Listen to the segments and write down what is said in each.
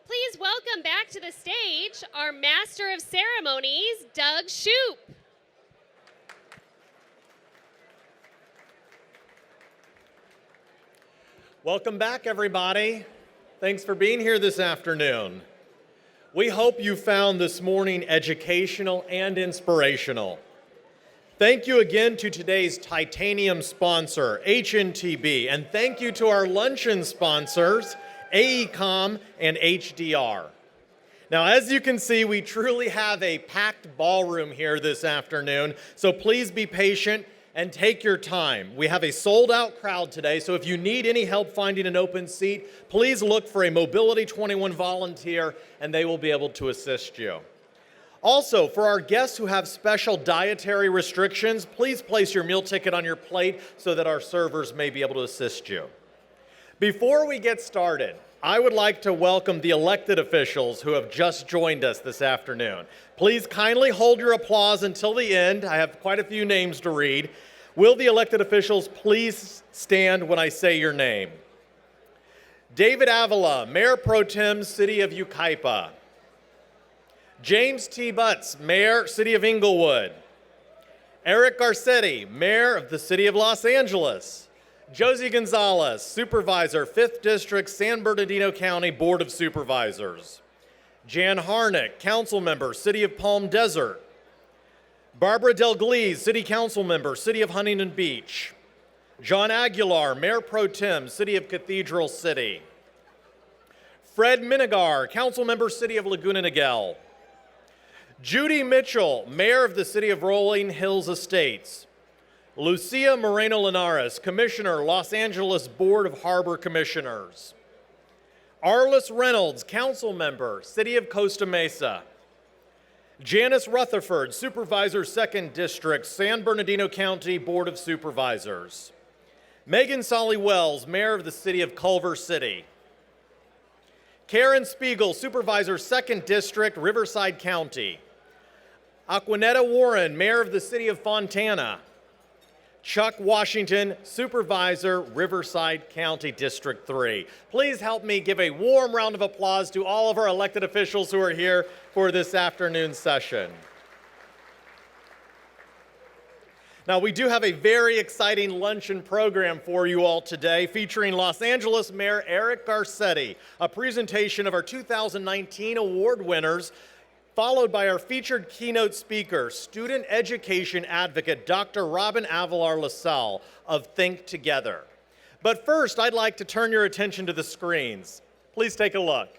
Please welcome back to the stage our Master of Ceremonies, Doug Shoup. Welcome back, everybody. Thanks for being here this afternoon. We hope you found this morning educational and inspirational. Thank you again to today's titanium sponsor, HNTB, and thank you to our luncheon sponsors, AECOM and HDR. Now, as you can see, we truly have a packed ballroom here this afternoon, so please be patient and take your time. We have a sold-out crowd today, so if you need any help finding an open seat, please look for a Mobility 21 volunteer, and they will be able to assist you. Also, for our guests who have special dietary restrictions, please place your meal ticket on your plate so that our servers may be able to assist you. Before we get started, I would like to welcome the elected officials who have just joined us this afternoon. Please kindly hold your applause until the end. I have quite a few names to read. Will the elected officials please stand when I say your name? David Avila, Mayor Pro Tem, City of Yucaipa. James T. Butts, Mayor, City of Inglewood. Eric Garcetti, Mayor of the City of Los Angeles. Josie Gonzalez, Supervisor, 5th District, San Bernardino County Board of Supervisors. Jan Harnick, Council Member, City of Palm Desert. Barbara Delglees, City Council Member, City of Huntington Beach. John Aguilar, Mayor Pro Tem, City of Cathedral City. Fred Minigar, Council Member, City of Laguna Niguel. Judy Mitchell, Mayor of the City of Rolling Hills Estates. Lucia Moreno Linares, Commissioner, Los Angeles Board of Harbor Commissioners. Arliss Reynolds, Council Member, City of Costa Mesa. Janice Rutherford, Supervisor, 2nd District, San Bernardino County Board of Supervisors. Megan Solly Wells, Mayor of the City of Culver City. Karen Spiegel, Supervisor, 2nd District, Riverside County. Aquanetta Warren, Mayor of the City of Fontana. Chuck Washington, Supervisor, Riverside County District 3. Please help me give a warm round of applause to all of our elected officials who are here for this afternoon's session. Now, we do have a very exciting luncheon program for you all today featuring Los Angeles Mayor Eric Garcetti, a presentation of our 2019 award winners, followed by our featured keynote speaker, student education advocate, Dr. Robin Avilar-LaSalle of Think Together. But first, I'd like to turn your attention to the screens. Please take a look.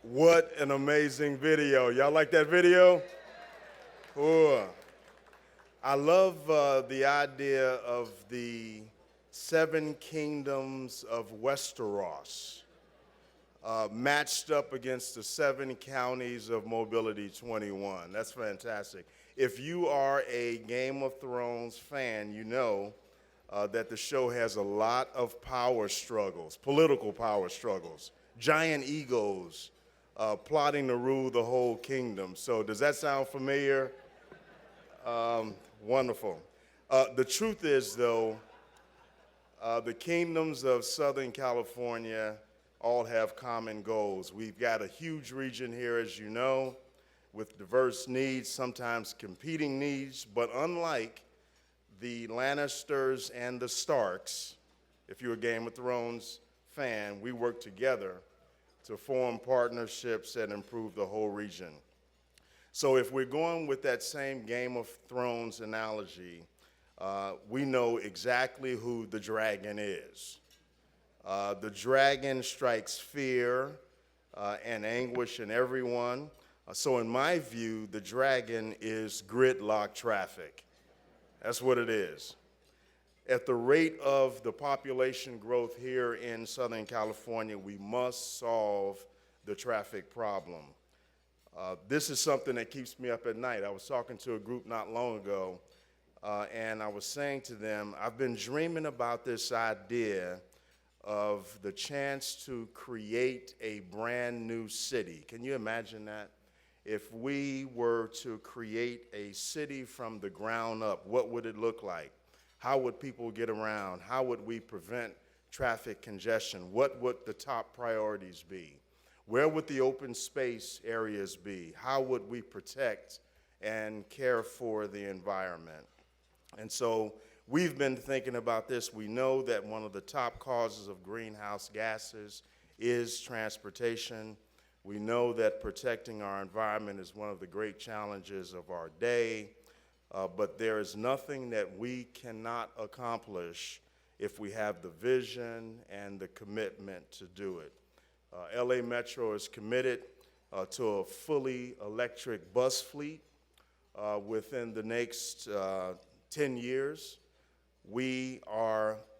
What an amazing video. Y'all like that video? Ooh. I love the idea of the 7 kingdoms of Westeros. Matched up against the 7 counties of Mobility 21. That's fantastic. If you are a Game of Thrones fan, you know that the show has a lot of power struggles, political power struggles, giant egos plotting to rule the whole kingdom. So does that sound familiar? Wonderful. The truth is, though, the kingdoms of Southern California all have common goals. We've got a huge region here, as you know, with diverse needs, sometimes competing needs, but unlike the Lannisters and the Starks, if you're a Game of Thrones fan, we work together to form partnerships that improve the whole region. So if we're going with that same Game of Thrones analogy, we know exactly who the dragon is. The dragon strikes fear and anguish in everyone. So in my view, the dragon is gridlock traffic. That's what it is. At the rate of the population growth here in Southern California, we must solve the traffic problem. This is something that keeps me up at night. I was talking to a group not long ago, and I was saying to them, I've been dreaming about this idea of the chance to create a brand new city. Can you imagine that? If we were to create a city from the ground up, what would it look like? How would people get around? How would we prevent traffic congestion? What would the top priorities be? Where would the open space areas be? How would we protect and care for the environment? And so we've been thinking about this. We know that one of the top causes of greenhouse gases is transportation. We know that protecting our environment is one of the great challenges of our day, but there is nothing that we cannot accomplish if we have the vision and the commitment to do it. LA Metro is committed to a fully electric bus fleet within the next 10 years. We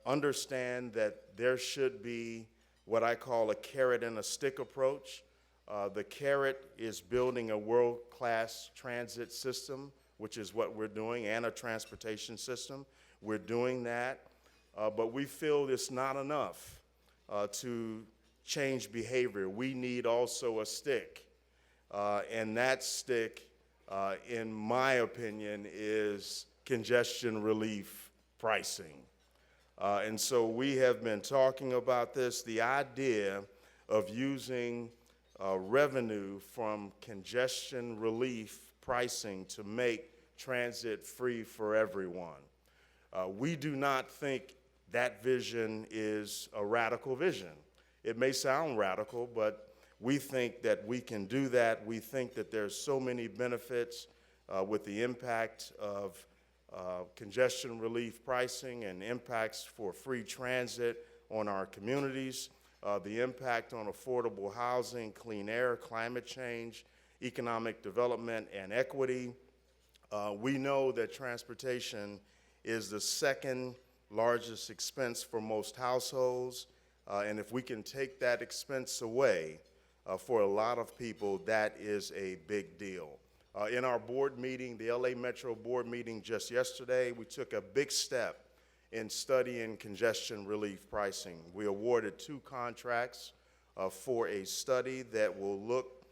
understand that there should be what I call a carrot and a stick approach. The carrot is building a world-class transit system, which is what we're doing, and a transportation system. We're doing that, but we feel it's not enough to change behavior. We need also a stick, and that stick, in my opinion, is congestion relief pricing. And so we have been talking about this, the idea of using revenue from congestion relief pricing to make transit free for everyone. We do not think that vision is a radical vision. It may sound radical, but we think that we can do that. We think that there's so many benefits with the impact of congestion relief pricing and impacts for free transit on our communities, the impact on affordable housing, clean air, climate change, economic development, and equity. We know that transportation is the second largest expense for most households, and if we can take that expense away for a lot of people, that is a big deal. In our board meeting, the LA Metro board meeting just yesterday, we took a big step in studying congestion relief pricing. We awarded 2 contracts for a study that will look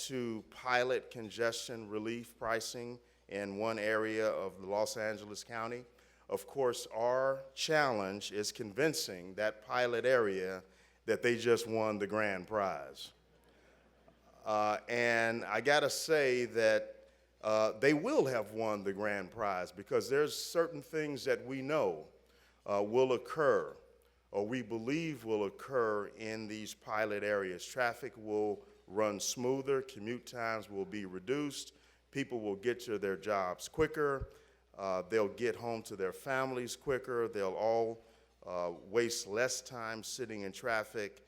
to pilot congestion relief pricing in one area of Los Angeles County. Of course, our challenge is convincing that pilot area that they just won the grand prize. And I gotta say that they will have won the grand prize, because there's certain things that we know will occur, or we believe will occur in these pilot areas. Traffic will run smoother, commute times will be reduced, people will get to their jobs quicker, they'll get home to their families quicker, they'll all waste less time sitting in traffic,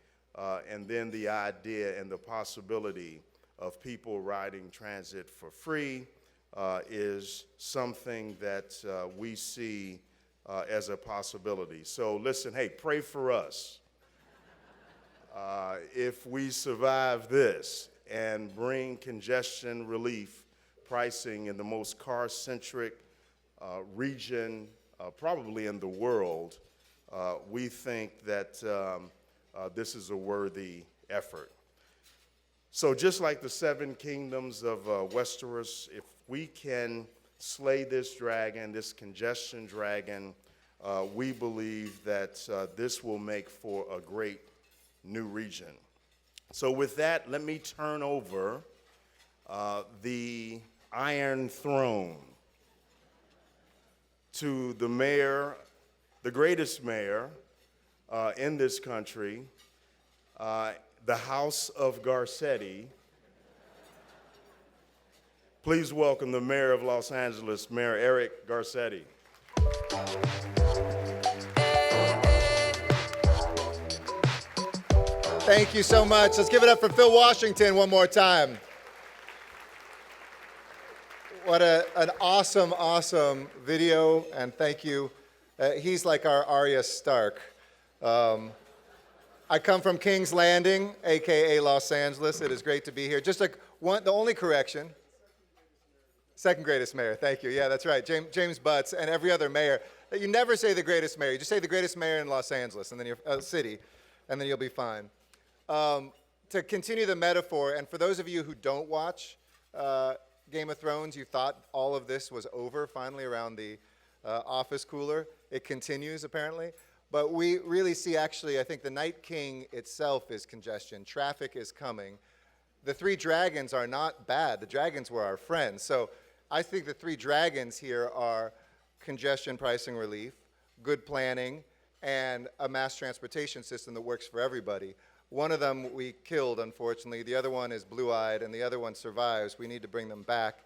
and then the idea and the possibility of people riding transit for free is something that we see as a possibility. So listen, hey, pray for us. If we survive this and bring congestion relief pricing in the most car-centric region probably in the world, we think that this is a worthy effort. So just like the 7 kingdoms of Westeros, if we can slay this dragon, this congestion dragon, we believe that this will make for a great new region. So with that, let me turn over the Iron Throne to the mayor, the greatest mayor in this country, the House of Garcetti. Please welcome the mayor of Los Angeles, Mayor Eric Garcetti. Thank you so much. Let's give it up for Phil Washington one more time. What an awesome, awesome video, and thank you. He's like our Arya Stark. I come from King's Landing, AKA Los Angeles. It is great to be here. Just like the only correction, second greatest mayor, thank you. Yeah, that's right, James Butts and every other mayor. You never say the greatest mayor, you just say the greatest mayor in Los Angeles, and then your city, and then you'll be fine. To continue the metaphor, and for those of you who don't watch Game of Thrones, you thought all of this was over finally around the office cooler. It continues, apparently. But we really see, actually, I think the Night King itself is congestion. Traffic is coming. The three dragons are not bad. The dragons were our friends. So I think the three dragons here are congestion pricing relief, good planning, and a mass transportation system that works for everybody. One of them we killed, unfortunately. The other one is blue-eyed, and the other one survives. We need to bring them back.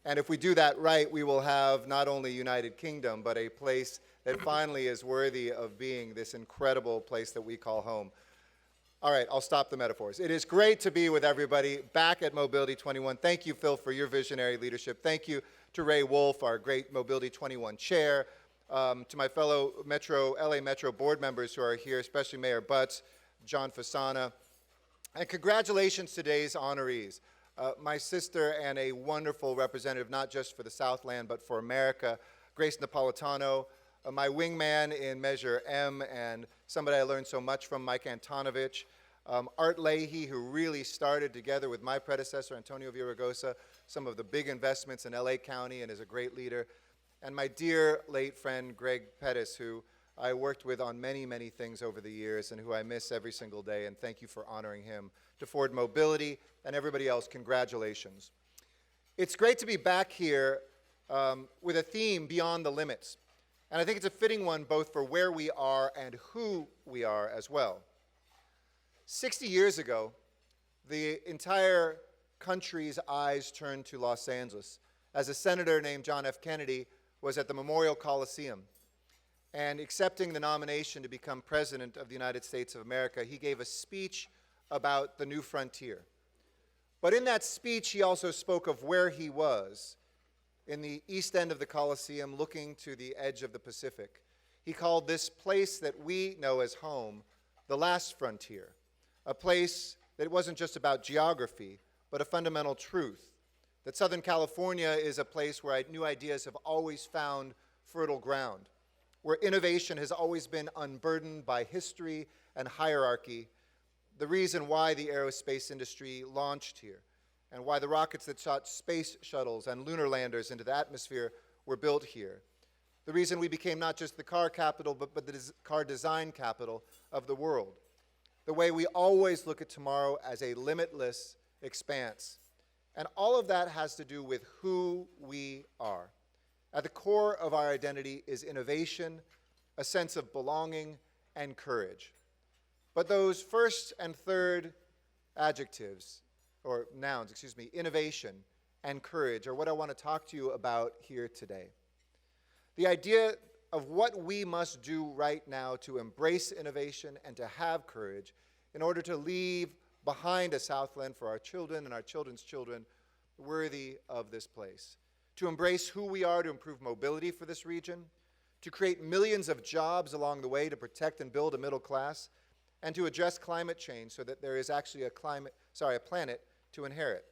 And if we do that right, we will have not only United Kingdom, but a place that finally is worthy of being this incredible place that we call home. All right, I'll stop the metaphors. It is great to be with everybody back at Mobility 21. Thank you, Phil, for your visionary leadership. Thank you to Ray Wolf, our great Mobility 21 chair, to my fellow LA Metro board members who are here, especially Mayor Butts, John Fasana. And congratulations to today's honorees. My sister and a wonderful representative, not just for the Southland, but for America, Grace Napolitano, my wingman in Measure M, and somebody I learned so much from, Mike Antonovich, Art Leahy, who really started together with my predecessor, Antonio Villaraigosa, some of the big investments in LA County and is a great leader, and my dear late friend, Greg Pettis, who I worked with on many, many things over the years and who I miss every single day, and thank you for honoring him. To Ford Mobility and everybody else, congratulations. It's great to be back here with a theme, Beyond the Limits. And I think it's a fitting one both for where we are and who we are as well. 60 years ago, the entire country's eyes turned to Los Angeles as a senator named John F. Kennedy was at the Memorial Coliseum. And accepting the nomination to become President of the United States of America, he gave a speech about the new frontier. But in that speech, he also spoke of where he was in the east end of the Coliseum, looking to the edge of the Pacific. He called this place that we know as home the last frontier, a place that wasn't just about geography, but a fundamental truth, that Southern California is a place where new ideas have always found fertile ground, where innovation has always been unburdened by history and hierarchy, the reason why the aerospace industry launched here, and why the rockets that shot space shuttles and lunar landers into the atmosphere were built here. The reason we became not just the car capital, but the car design capital of the world. The way we always look at tomorrow as a limitless expanse. And all of that has to do with who we are. At the core of our identity is innovation, a sense of belonging, and courage. But those first and third adjectives, or nouns, excuse me, innovation and courage, are what I want to talk to you about here today. The idea of what we must do right now to embrace innovation and to have courage in order to leave behind a Southland for our children and our children's children worthy of this place. To embrace who we are to improve mobility for this region, to create millions of jobs along the way to protect and build a middle class, and to address climate change so that there is actually a planet to inherit.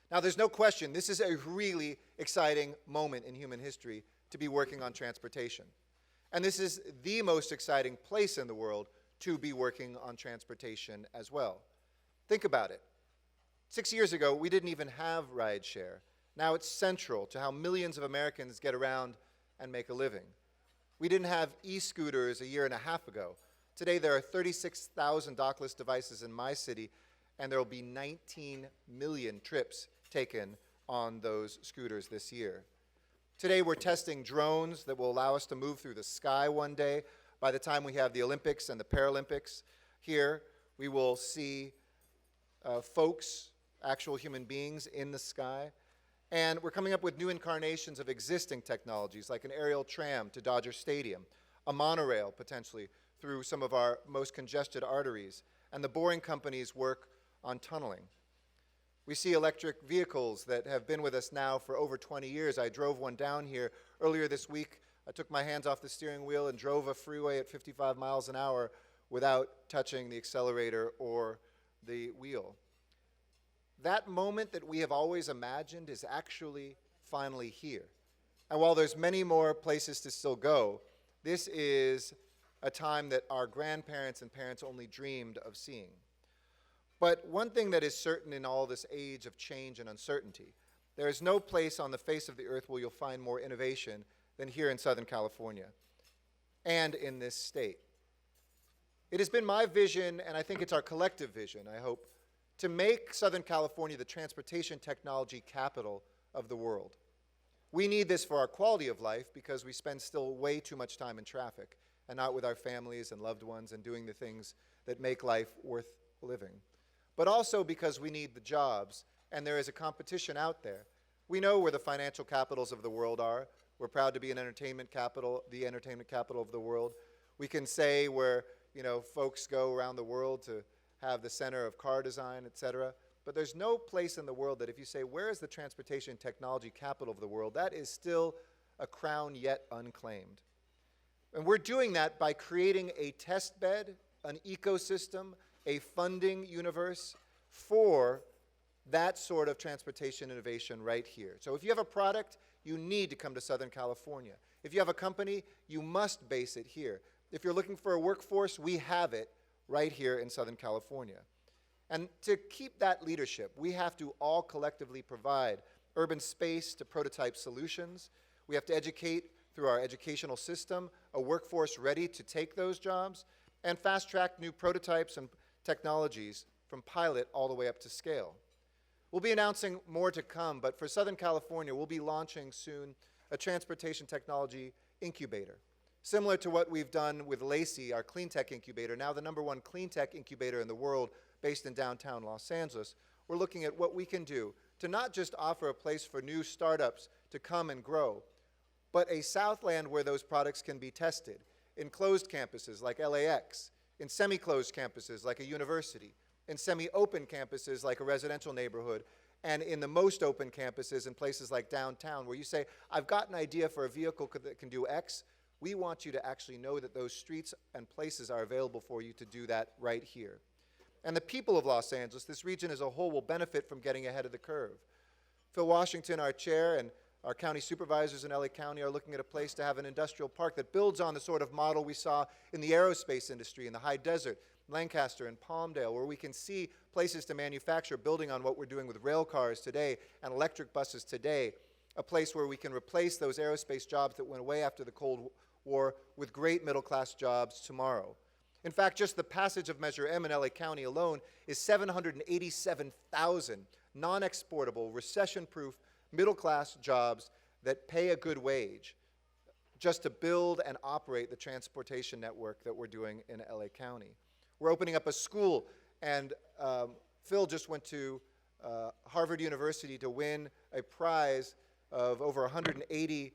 Now, there's no question, this is a really exciting moment in human history to be working on transportation. And this is the most exciting place in the world to be working on transportation as well. Think about it. 6 years ago, we didn't even have rideshare. Now it's central to how millions of Americans get around and make a living. We didn't have e-scooters a year and a half ago. Today, there are 36,000 dockless devices in my city, and there will be 19 million trips taken on those scooters this year. Today, we're testing drones that will allow us to move through the sky one day. By the time we have the Olympics and the Paralympics here, we will see folks, actual human beings in the sky. And we're coming up with new incarnations of existing technologies, like an aerial tram to Dodger Stadium, a monorail, potentially, through some of our most congested arteries, and the Boring Company's work on tunneling. We see electric vehicles that have been with us now for over 20 years. I drove one down here earlier this week. I took my hands off the steering wheel and drove a freeway at 55 miles an hour without touching the accelerator or the wheel. That moment that we have always imagined is actually finally here. And while there's many more places to still go, this is a time that our grandparents and parents only dreamed of seeing. But one thing that is certain in all this age of change and uncertainty, there is no place on the face of the earth where you'll find more innovation than here in Southern California. and in this state. It has been my vision, and I think it's our collective vision, I hope, to make Southern California the transportation technology capital of the world. We need this for our quality of life because we spend still way too much time in traffic and not with our families and loved ones and doing the things that make life worth living. But also because we need the jobs, and there is a competition out there. We know where the financial capitals of the world are. We're proud to be an entertainment capital, the entertainment capital of the world. We can say where, folks go around the world to have the center of car design, et cetera. But there's no place in the world that if you say, where is the transportation technology capital of the world, that is still a crown yet unclaimed. And we're doing that by creating a test bed, an ecosystem, a funding universe for that sort of transportation innovation right here. So if you have a product, you need to come to Southern California. If you have a company, you must base it here. If you're looking for a workforce, we have it right here in Southern California. And to keep that leadership, we have to all collectively provide urban space to prototype solutions. We have to educate through our educational system a workforce ready to take those jobs, and fast-track new prototypes and technologies from pilot all the way up to scale. We'll be announcing more to come, but for Southern California, we'll be launching soon a transportation technology incubator. Similar to what we've done with Lacey, our clean tech incubator, now the #1 clean tech incubator in the world based in downtown Los Angeles, we're looking at what we can do to not just offer a place for new startups to come and grow, but a Southland where those products can be tested in closed campuses like LAX, in semi-closed campuses like a university, in semi-open campuses like a residential neighborhood, and in the most open campuses in places like downtown where you say, I've got an idea for a vehicle that can do X. We want you to actually know that those streets and places are available for you to do that right here. And the people of Los Angeles, this region as a whole, will benefit from getting ahead of the curve. Phil Washington, our chair, and our county supervisors in LA County are looking at a place to have an industrial park that builds on the sort of model we saw in the aerospace industry in the high desert, Lancaster and Palmdale, where we can see places to manufacture building on what we're doing with rail cars today and electric buses today, a place where we can replace those aerospace jobs that went away after the Cold War with great middle-class jobs tomorrow. In fact, just the passage of Measure M in LA County alone is 787,000 non-exportable, recession-proof, middle-class jobs that pay a good wage just to build and operate the transportation network that we're doing in LA County. We're opening up a school, and Phil just went to Harvard University to win a prize of over 180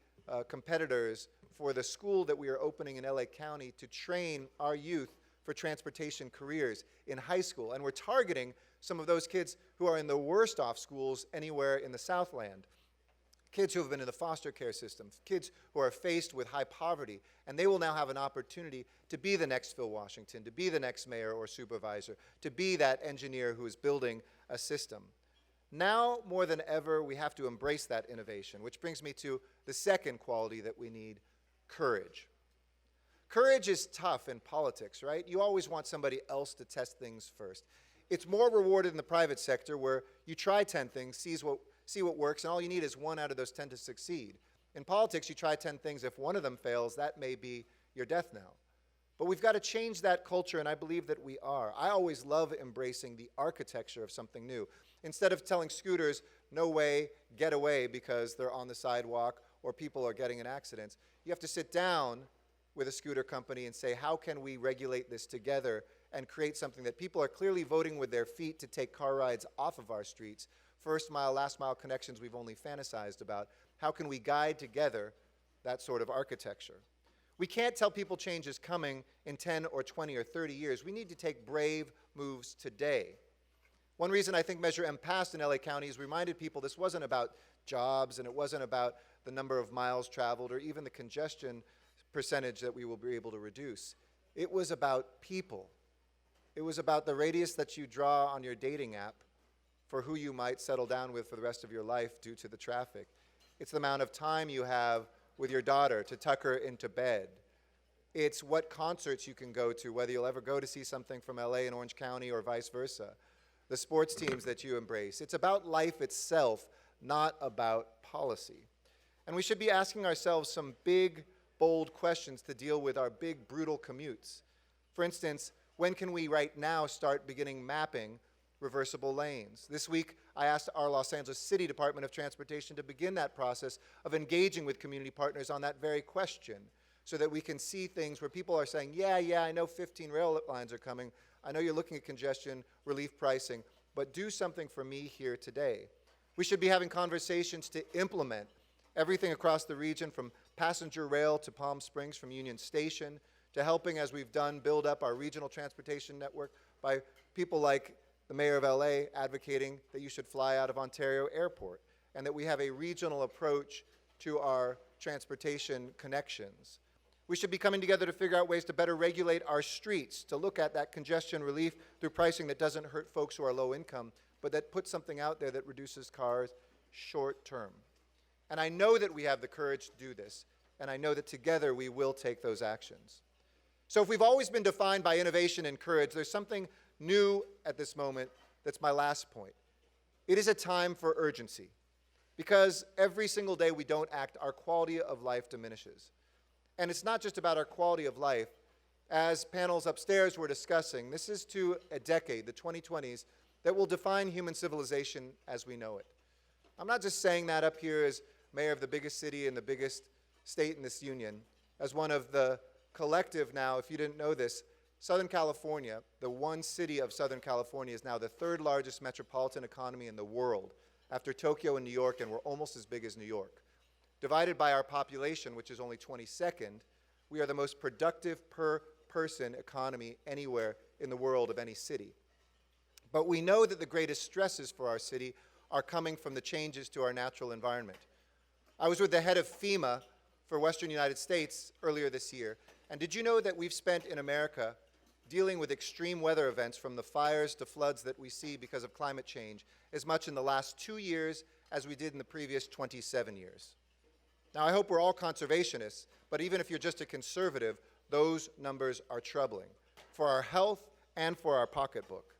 competitors for the school that we are opening in LA County to train our youth for transportation careers in high school. And we're targeting some of those kids who are in the worst off schools anywhere in the Southland. Kids who have been in the foster care system, kids who are faced with high poverty, and they will now have an opportunity to be the next Phil Washington, to be the next mayor or supervisor, to be that engineer who is building a system. Now, more than ever, we have to embrace that innovation, which brings me to the second quality that we need, courage. Courage is tough in politics, right? You always want somebody else to test things first. It's more rewarded in the private sector where you try 10 things, see what works, and all you need is 1 out of those 10 to succeed. In politics, you try 10 things. If 1 of them fails, that may be your death knell. But we've got to change that culture, and I believe that we are. I always love embracing the architecture of something new. Instead of telling scooters, no way, get away because they're on the sidewalk or people are getting in accidents, you have to sit down with a scooter company and say, how can we regulate this together and create something that people are clearly voting with their feet to take car rides off of our streets? First mile, last mile connections we've only fantasized about. How can we guide together that sort of architecture? We can't tell people change is coming in 10 or 20 or 30 years. We need to take brave moves today. One reason I think Measure M passed in LA County is reminded people this wasn't about jobs and it wasn't about the number of miles traveled or even the congestion percentage that we will be able to reduce. It was about people. It was about the radius that you draw on your dating app for who you might settle down with for the rest of your life due to the traffic. It's the amount of time you have with your daughter to tuck her into bed. It's what concerts you can go to, whether you'll ever go to see something from LA in Orange County or vice versa. The sports teams that you embrace. It's about life itself, not about policy. And we should be asking ourselves some big, bold questions to deal with our big, brutal commutes. For instance, when can we right now start beginning mapping reversible lanes? This week, I asked our Los Angeles City Department of Transportation to begin that process of engaging with community partners on that very question so that we can see things where people are saying, yeah, I know 15 rail lines are coming. I know you're looking at congestion relief pricing, but do something for me here today. We should be having conversations to implement everything across the region, from passenger rail to Palm Springs, from Union Station, to helping, as we've done, build up our regional transportation network by people like the mayor of LA advocating that you should fly out of Ontario Airport, and that we have a regional approach to our transportation connections. We should be coming together to figure out ways to better regulate our streets, to look at that congestion relief through pricing that doesn't hurt folks who are low income, but that puts something out there that reduces cars short term. And I know that we have the courage to do this, and I know that together we will take those actions. So if we've always been defined by innovation and courage, there's something new at this moment that's my last point. It is a time for urgency, because every single day we don't act, our quality of life diminishes. And it's not just about our quality of life. As panels upstairs were discussing, this is to a decade, the 2020s, that will define human civilization as we know it. I'm not just saying that up here as mayor of the biggest city and the biggest state in this union. As one of the collective now, if you didn't know this, Southern California, the one city of Southern California, is now the third largest metropolitan economy in the world, after Tokyo and New York, and we're almost as big as New York. Divided by our population, which is only 22nd, we are the most productive per person economy anywhere in the world of any city. But we know that the greatest stresses for our city are coming from the changes to our natural environment. I was with the head of FEMA for Western United States earlier this year, and did you know that we've spent in America dealing with extreme weather events, from the fires to floods that we see because of climate change, as much in the last 2 years as we did in the previous 27 years. Now, I hope we're all conservationists, but even if you're just a conservative, those numbers are troubling for our health and for our pocketbook.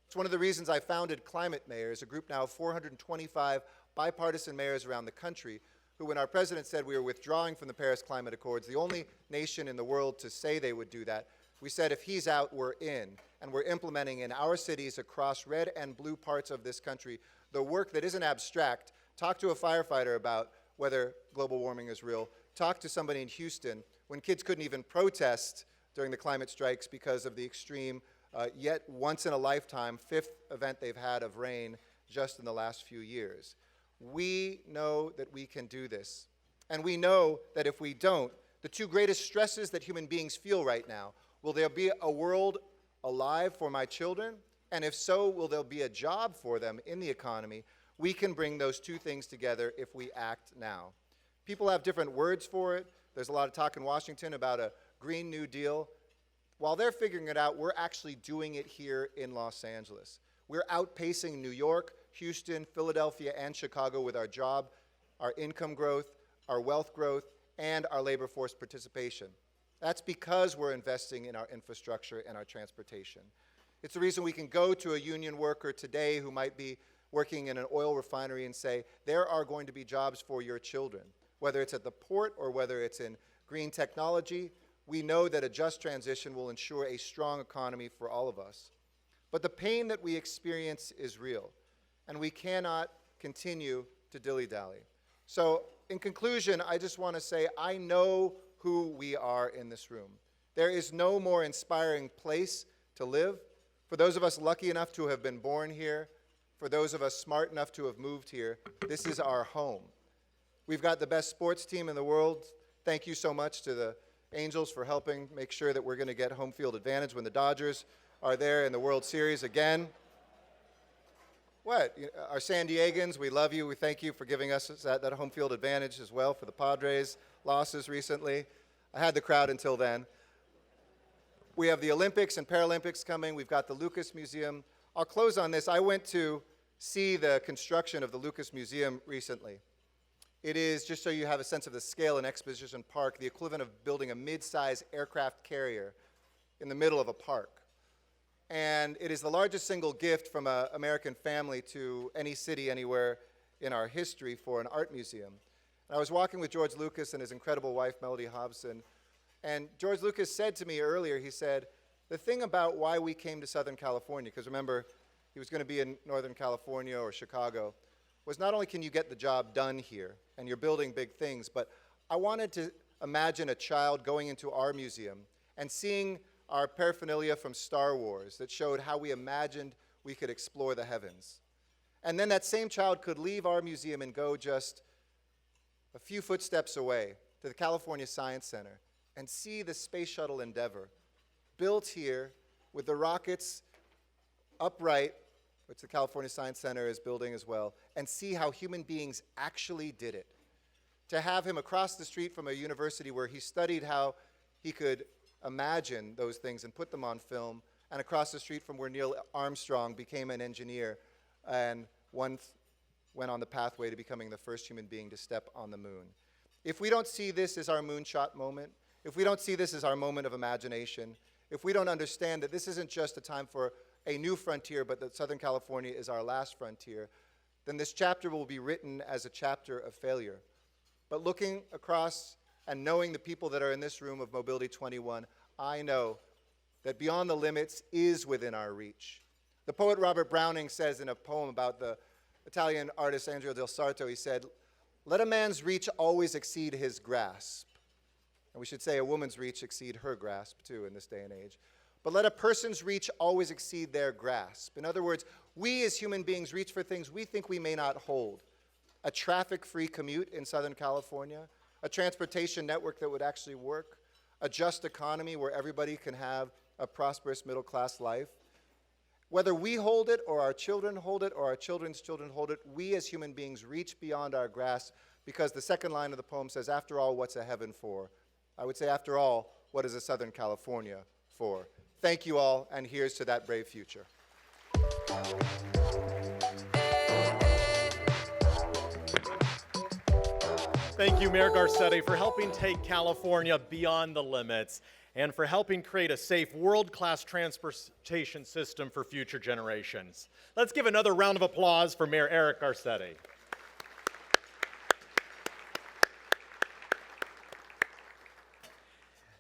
It's one of the reasons I founded Climate Mayors, a group now of 425 bipartisan mayors around the country, who, when our president said we were withdrawing from the Paris Climate Accords, the only nation in the world to say they would do that, we said if he's out, we're in. And we're implementing in our cities across red and blue parts of this country the work that isn't abstract. Talk to a firefighter about whether global warming is real. Talk to somebody in Houston when kids couldn't even protest during the climate strikes because of the extreme, yet once-in-a-lifetime fifth event they've had of rain just in the last few years. We know that we can do this. And we know that if we don't, the two greatest stresses that human beings feel right now, will there be a world alive for my children? And if so, will there be a job for them in the economy? We can bring those two things together if we act now. People have different words for it. There's a lot of talk in Washington about a Green New Deal. While they're figuring it out, we're actually doing it here in Los Angeles. We're outpacing New York, Houston, Philadelphia, and Chicago with our job, our income growth, our wealth growth, and our labor force participation. That's because we're investing in our infrastructure and our transportation. It's the reason we can go to a union worker today who might be working in an oil refinery and say, there are going to be jobs for your children. Whether it's at the port or whether it's in green technology, we know that a just transition will ensure a strong economy for all of us. But the pain that we experience is real, and we cannot continue to dilly-dally. So in conclusion, I just want to say I know who we are in this room. There is no more inspiring place to live. For those of us lucky enough to have been born here, for those of us smart enough to have moved here, this is our home. We've got the best sports team in the world. Thank you so much to the Angels for helping make sure that we're going to get home field advantage when the Dodgers are there in the World Series again. What? Our San Diegans, we love you. We thank you for giving us that home field advantage as well for the Padres' losses recently. I had the crowd until then. We have the Olympics and Paralympics coming. We've got the Lucas Museum. I'll close on this. I went to see the construction of the Lucas Museum recently. It is, just so you have a sense of the scale in Exposition Park, the equivalent of building a mid-size aircraft carrier in the middle of a park. And it is the largest single gift from an American family to any city anywhere in our history for an art museum. And I was walking with George Lucas and his incredible wife, Melody Hobson, and George Lucas said to me earlier, he said, the thing about why we came to Southern California, because remember, he was going to be in Northern California or Chicago, was not only can you get the job done here, and you're building big things, but I wanted to imagine a child going into our museum and seeing our paraphernalia from Star Wars that showed how we imagined we could explore the heavens. And then that same child could leave our museum and go just a few footsteps away to the California Science Center and see the Space Shuttle Endeavour built here with the rockets upright, which the California Science Center is building as well, and see how human beings actually did it. To have him across the street from a university where he studied how he could imagine those things and put them on film, and across the street from where Neil Armstrong became an engineer and once went on the pathway to becoming the first human being to step on the moon. If we don't see this as our moonshot moment, if we don't see this as our moment of imagination, if we don't understand that this isn't just a time for a new frontier, but that Southern California is our last frontier, then this chapter will be written as a chapter of failure. But looking across and knowing the people that are in this room of Mobility 21, I know that beyond the limits is within our reach. The poet Robert Browning says in a poem about the Italian artist Andrea del Sarto, he said, "Let a man's reach always exceed his grasp." And we should say a woman's reach exceed her grasp, too, in this day and age. But let a person's reach always exceed their grasp. In other words, we as human beings reach for things we think we may not hold. A traffic-free commute in Southern California, a transportation network that would actually work, a just economy where everybody can have a prosperous middle-class life. Whether we hold it or our children hold it or our children's children hold it, we as human beings reach beyond our grasp, because the second line of the poem says, after all, what's a heaven for? I would say, after all, what is a Southern California for? Thank you all, and here's to that brave future. Thank you, Mayor Garcetti, for helping take California beyond the limits and for helping create a safe, world-class transportation system for future generations. Let's give another round of applause for Mayor Eric Garcetti.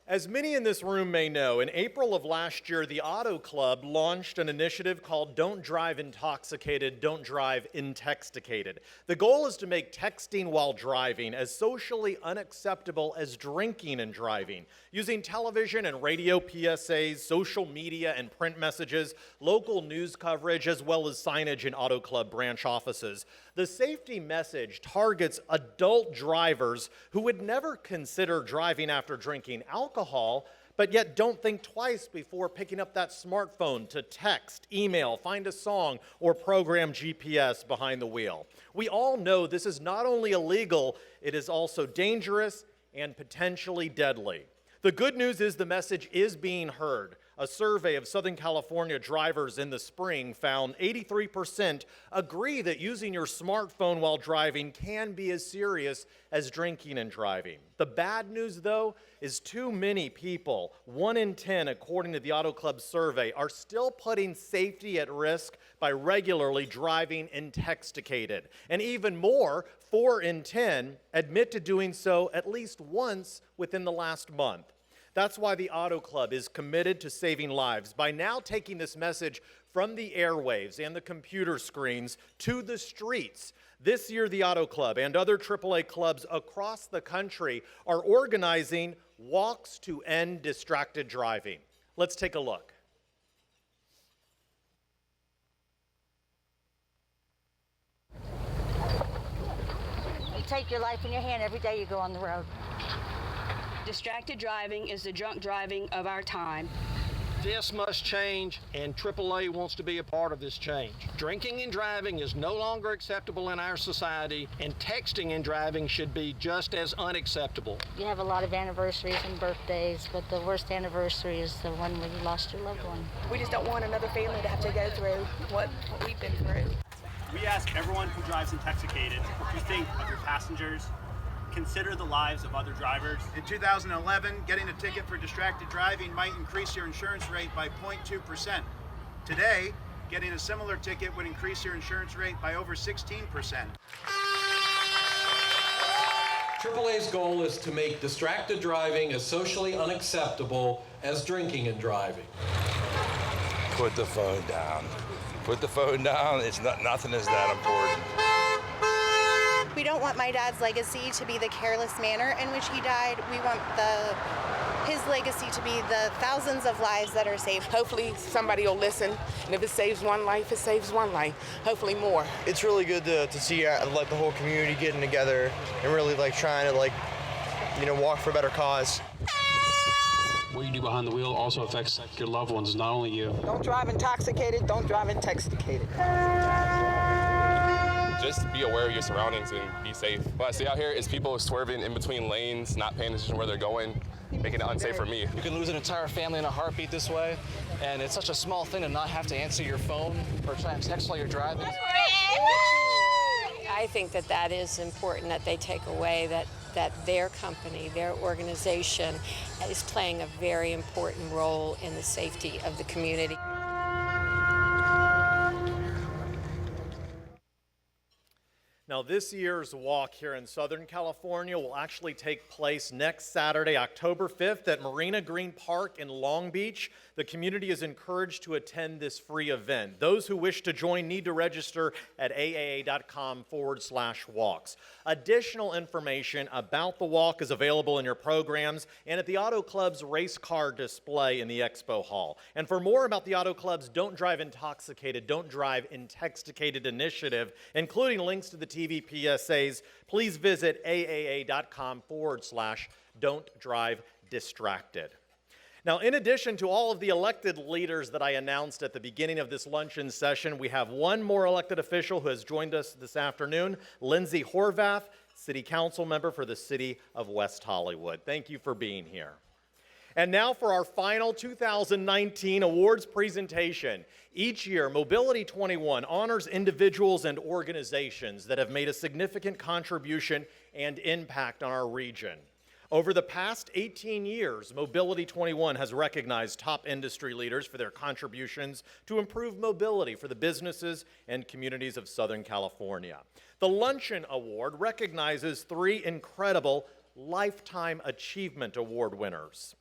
As many in this room may know, in April of last year, the Auto Club launched an initiative called Don't Drive Intoxicated, Don't Drive Intexticated. The goal is to make texting while driving as socially unacceptable as drinking and driving, using television and radio PSAs, social media and print messages, local news coverage, as well as signage in Auto Club branch offices. The safety message targets adult drivers who would never consider driving after drinking alcohol, but yet don't think twice before picking up that smartphone to text, email, find a song, or program GPS behind the wheel. We all know this is not only illegal, it is also dangerous and potentially deadly. The good news is the message is being heard. A survey of Southern California drivers in the spring found 83% agree that using your smartphone while driving can be as serious as drinking and driving. The bad news, though, is too many people, 1 in 10 according to the Auto Club survey, are still putting safety at risk by regularly driving intoxicated. And even more, 4 in 10 admit to doing so at least once within the last month. That's why the Auto Club is committed to saving lives by now taking this message from the airwaves and the computer screens to the streets. This year, the Auto Club and other AAA clubs across the country are organizing walks to end distracted driving. Let's take a look. You take your life in your hand every day you go on the road. Distracted driving is the drunk driving of our time. This must change, and AAA wants to be a part of this change. Drinking and driving is no longer acceptable in our society, and texting and driving should be just as unacceptable. You have a lot of anniversaries and birthdays, but the worst anniversary is the one when you lost your loved one. We just don't want another family to have to go through what we've been through. We ask everyone who drives intoxicated to think of your passengers, consider the lives of other drivers. In 2011, getting a ticket for distracted driving might increase your insurance rate by 0.2%. Today, getting a similar ticket would increase your insurance rate by over 16%. AAA's goal is to make distracted driving as socially unacceptable as drinking and driving. Put the phone down. Put the phone down. Nothing is that important. We don't want my dad's legacy to be the careless manner in which he died. We want his legacy to be the thousands of lives that are saved. Hopefully somebody will listen, and if it saves one life, it saves one life. Hopefully more. It's really good to see the whole community getting together and really trying to walk for a better cause. What you do behind the wheel also affects your loved ones, not only you. Don't drive intoxicated, don't drive intoxicated. Just be aware of your surroundings and be safe. What I see out here is people swerving in between lanes, not paying attention where they're going, making it unsafe for me. You can lose an entire family in a heartbeat this way, and it's such a small thing to not have to answer your phone or try and text while you're driving. I think that is important, that they take away that their company, their organization is playing a very important role in the safety of the community. Now, this year's walk here in Southern California will actually take place next Saturday, October 5th at Marina Green Park in Long Beach. The community is encouraged to attend this free event. Those who wish to join need to register at aaa.com/walks. Additional information about the walk is available in your programs and at the Auto Club's race car display in the Expo Hall. And for more about the Auto Club's Don't Drive Intoxicated, Don't Drive Intoxicated initiative, including links to the TV PSAs, please visit aaa.com/Don't Drive Distracted. Now, in addition to all of the elected leaders that I announced at the beginning of this luncheon session, we have one more elected official who has joined us this afternoon, Lindsay Horvath, City Council member for the City of West Hollywood. Thank you for being here. And now for our final 2019 awards presentation. Each year, Mobility 21 honors individuals and organizations that have made a significant contribution and impact on our region. Over the past 18 years, Mobility 21 has recognized top industry leaders for their contributions to improve mobility for the businesses and communities of Southern California. The Luncheon Award recognizes 3 incredible Lifetime Achievement Award winners.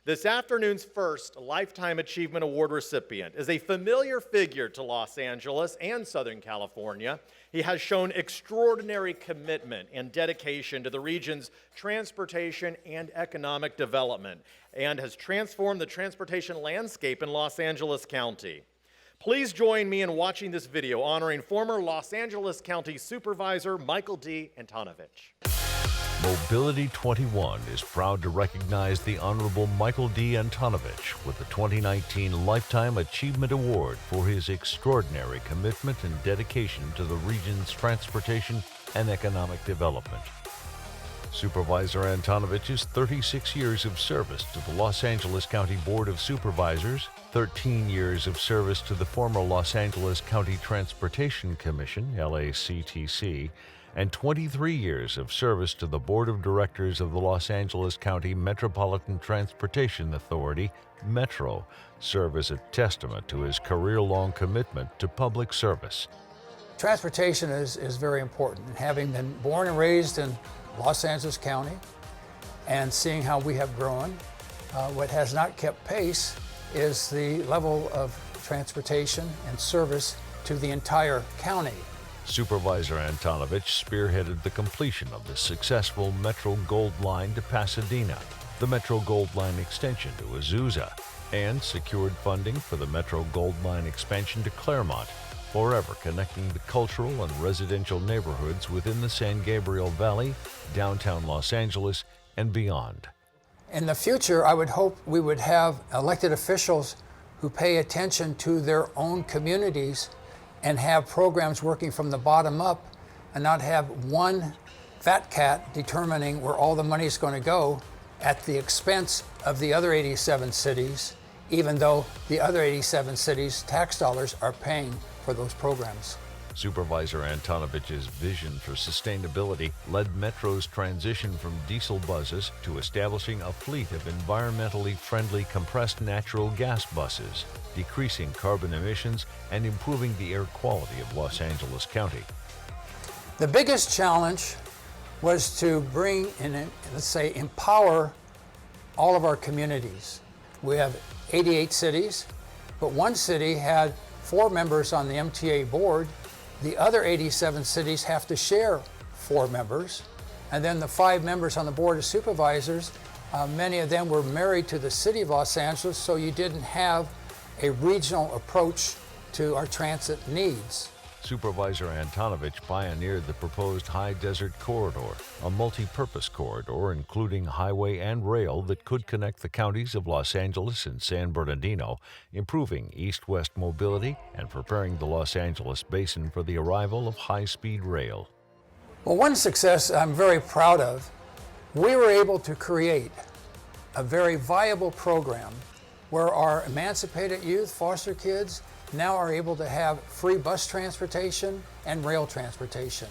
This afternoon's first Lifetime Achievement Award recipient is a familiar figure to Los Angeles and Southern California. He has shown extraordinary commitment and dedication to the region's transportation and economic development and has transformed the transportation landscape in Los Angeles County. Please join me in watching this video honoring former Los Angeles County Supervisor Michael D. Antonovich. Mobility 21 is proud to recognize the Honorable Michael D. Antonovich with the 2019 Lifetime Achievement Award for his extraordinary commitment and dedication to the region's transportation and economic development. Supervisor Antonovich's 36 years of service to the Los Angeles County Board of Supervisors, 13 years of service to the former Los Angeles County Transportation Commission, LACTC, and 23 years of service to the Board of Directors of the Los Angeles County Metropolitan Transportation Authority, Metro, serve as a testament to his career-long commitment to public service. Transportation is very important. And having been born and raised in Los Angeles County and seeing how we have grown, what has not kept pace is the level of transportation and service to the entire county. Supervisor Antonovich spearheaded the completion of the successful Metro Gold Line to Pasadena, the Metro Gold Line extension to Azusa, and secured funding for the Metro Gold Line expansion to Claremont, forever connecting the cultural and residential neighborhoods within the San Gabriel Valley, downtown Los Angeles, and beyond. In the future, I would hope we would have elected officials who pay attention to their own communities and have programs working from the bottom up and not have one fat cat determining where all the money is going to go at the expense of the other 87 cities, even though the other 87 cities' tax dollars are paying for those programs. Supervisor Antonovich's vision for sustainability led Metro's transition from diesel buses to establishing a fleet of environmentally friendly compressed natural gas buses, decreasing carbon emissions and improving the air quality of Los Angeles County. The biggest challenge was to bring and, let's say, empower all of our communities. We have 88 cities, but one city had 4 members on the MTA board. The other 87 cities have to share 4 members. And then the 5 members on the Board of Supervisors, many of them were married to the city of Los Angeles, so you didn't have a regional approach to our transit needs. Supervisor Antonovich pioneered the proposed High Desert Corridor, a multi-purpose corridor including highway and rail that could connect the counties of Los Angeles and San Bernardino, improving east-west mobility and preparing the Los Angeles basin for the arrival of high-speed rail. Well, one success I'm very proud of, we were able to create a very viable program where our emancipated youth, foster kids, now are able to have free bus transportation and rail transportation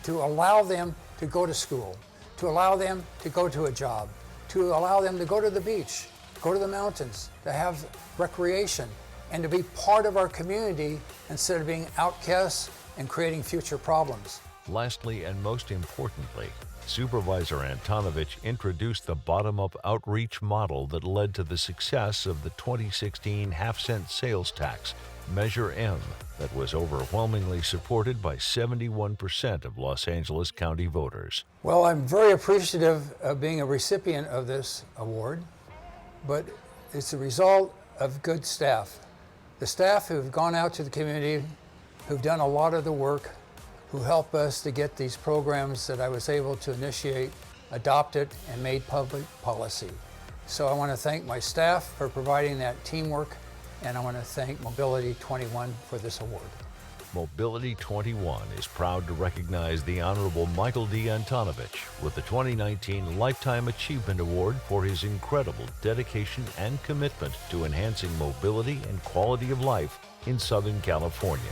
to allow them to go to school, to allow them to go to a job, to allow them to go to the beach, go to the mountains, to have recreation, and to be part of our community instead of being outcasts and creating future problems. Lastly, and most importantly, Supervisor Antonovich introduced the bottom-up outreach model that led to the success of the 2016 half-cent sales tax, Measure M, that was overwhelmingly supported by 71% of Los Angeles County voters. Well, I'm very appreciative of being a recipient of this award, but it's a result of good staff. The staff who've gone out to the community, who've done a lot of the work, who help us to get these programs that I was able to initiate, adopted, and made public policy. So I want to thank my staff for providing that teamwork, and I want to thank Mobility 21 for this award. Mobility 21 is proud to recognize the Honorable Michael D. Antonovich with the 2019 Lifetime Achievement Award for his incredible dedication and commitment to enhancing mobility and quality of life in Southern California.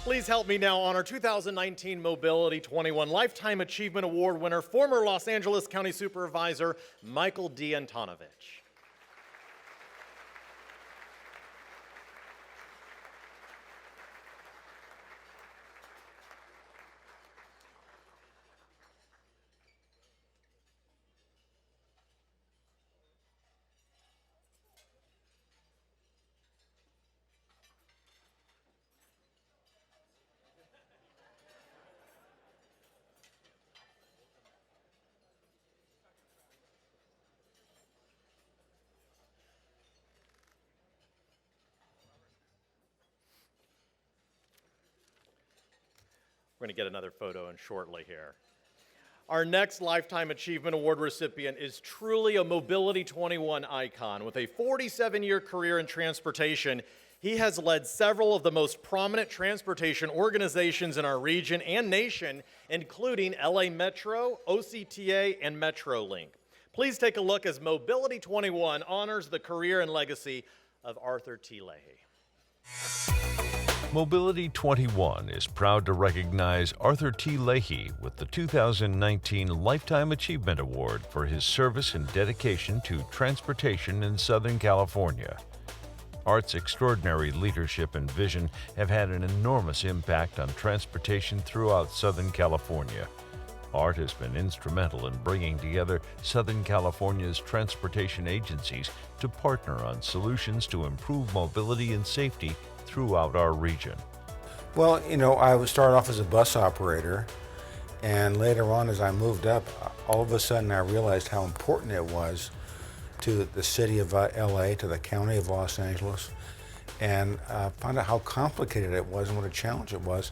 Please help me now honor 2019 Mobility 21 Lifetime Achievement Award winner, former Los Angeles County Supervisor Michael D. Antonovich. We're going to get another photo in shortly here. Our next Lifetime Achievement Award recipient is truly a Mobility 21 icon. With a 47-year career in transportation, he has led several of the most prominent transportation organizations in our region and nation, including LA Metro, OCTA, and MetroLink. Please take a look as Mobility 21 honors the career and legacy of Arthur T. Leahy. Mobility 21 is proud to recognize Arthur T. Leahy with the 2019 Lifetime Achievement Award for his service and dedication to transportation in Southern California. Art's extraordinary leadership and vision have had an enormous impact on transportation throughout Southern California. Art has been instrumental in bringing together Southern California's transportation agencies to partner on solutions to improve mobility and safety throughout our region. Well, you know, I started off as a bus operator, and later on as I moved up, all of a sudden I realized how important it was to the city of LA, to the county of Los Angeles, and found out how complicated it was and what a challenge it was.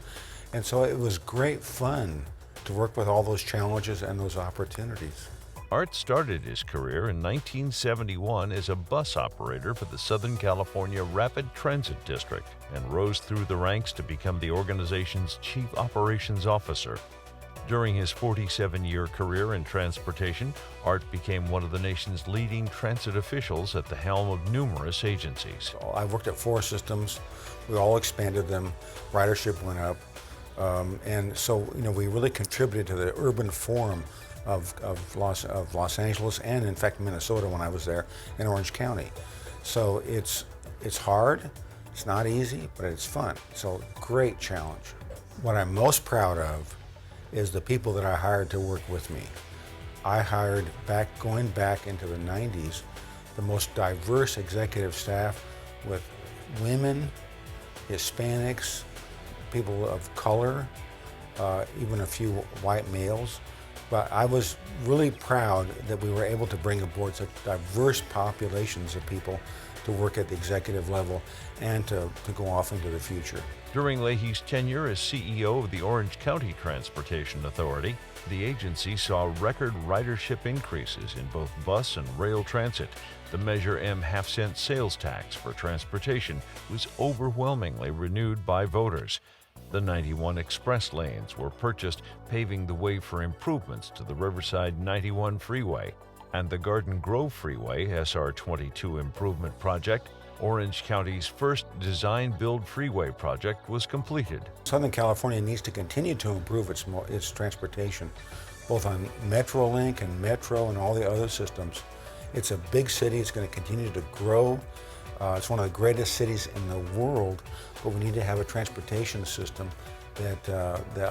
And so it was great fun to work with all those challenges and those opportunities. Art started his career in 1971 as a bus operator for the Southern California Rapid Transit District and rose through the ranks to become the organization's chief operations officer. During his 47-year career in transportation, Art became one of the nation's leading transit officials at the helm of numerous agencies. I worked at 4 systems. We all expanded them. Ridership went up. And so, you know, we really contributed to the urban form of Los Angeles and, in fact, Minnesota when I was there in Orange County. So it's hard, it's not easy, but it's fun. So great challenge. What I'm most proud of is the people that I hired to work with me. I hired, going back into the 90s, the most diverse executive staff with women, Hispanics, people of color, even a few white males. But I was really proud that we were able to bring aboard such diverse populations of people to work at the executive level and to go off into the future. During Leahy's tenure as CEO of the Orange County Transportation Authority, the agency saw record ridership increases in both bus and rail transit. The Measure M half-cent sales tax for transportation was overwhelmingly renewed by voters. The 91 express lanes were purchased, paving the way for improvements to the Riverside 91 freeway, and the Garden Grove Freeway SR22 improvement project, Orange County's first design-build freeway project, was completed. Southern California needs to continue to improve its transportation, both on Metrolink and Metro and all the other systems. It's a big city. It's going to continue to grow. It's one of the greatest cities in the world, but we need to have a transportation system that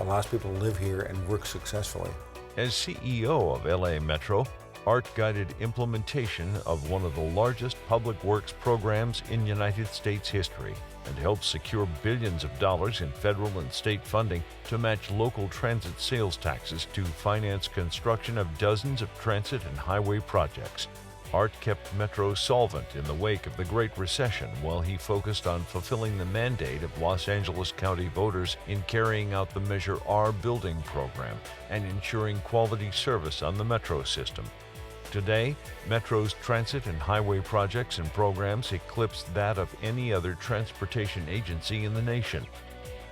allows people to live here and work successfully. As CEO of LA Metro, Art guided implementation of one of the largest public works programs in United States history and helped secure billions of dollars in federal and state funding to match local transit sales taxes to finance construction of dozens of transit and highway projects. Art kept Metro solvent in the wake of the Great Recession while he focused on fulfilling the mandate of Los Angeles County voters in carrying out the Measure R building program and ensuring quality service on the Metro system. Today, Metro's transit and highway projects and programs eclipse that of any other transportation agency in the nation.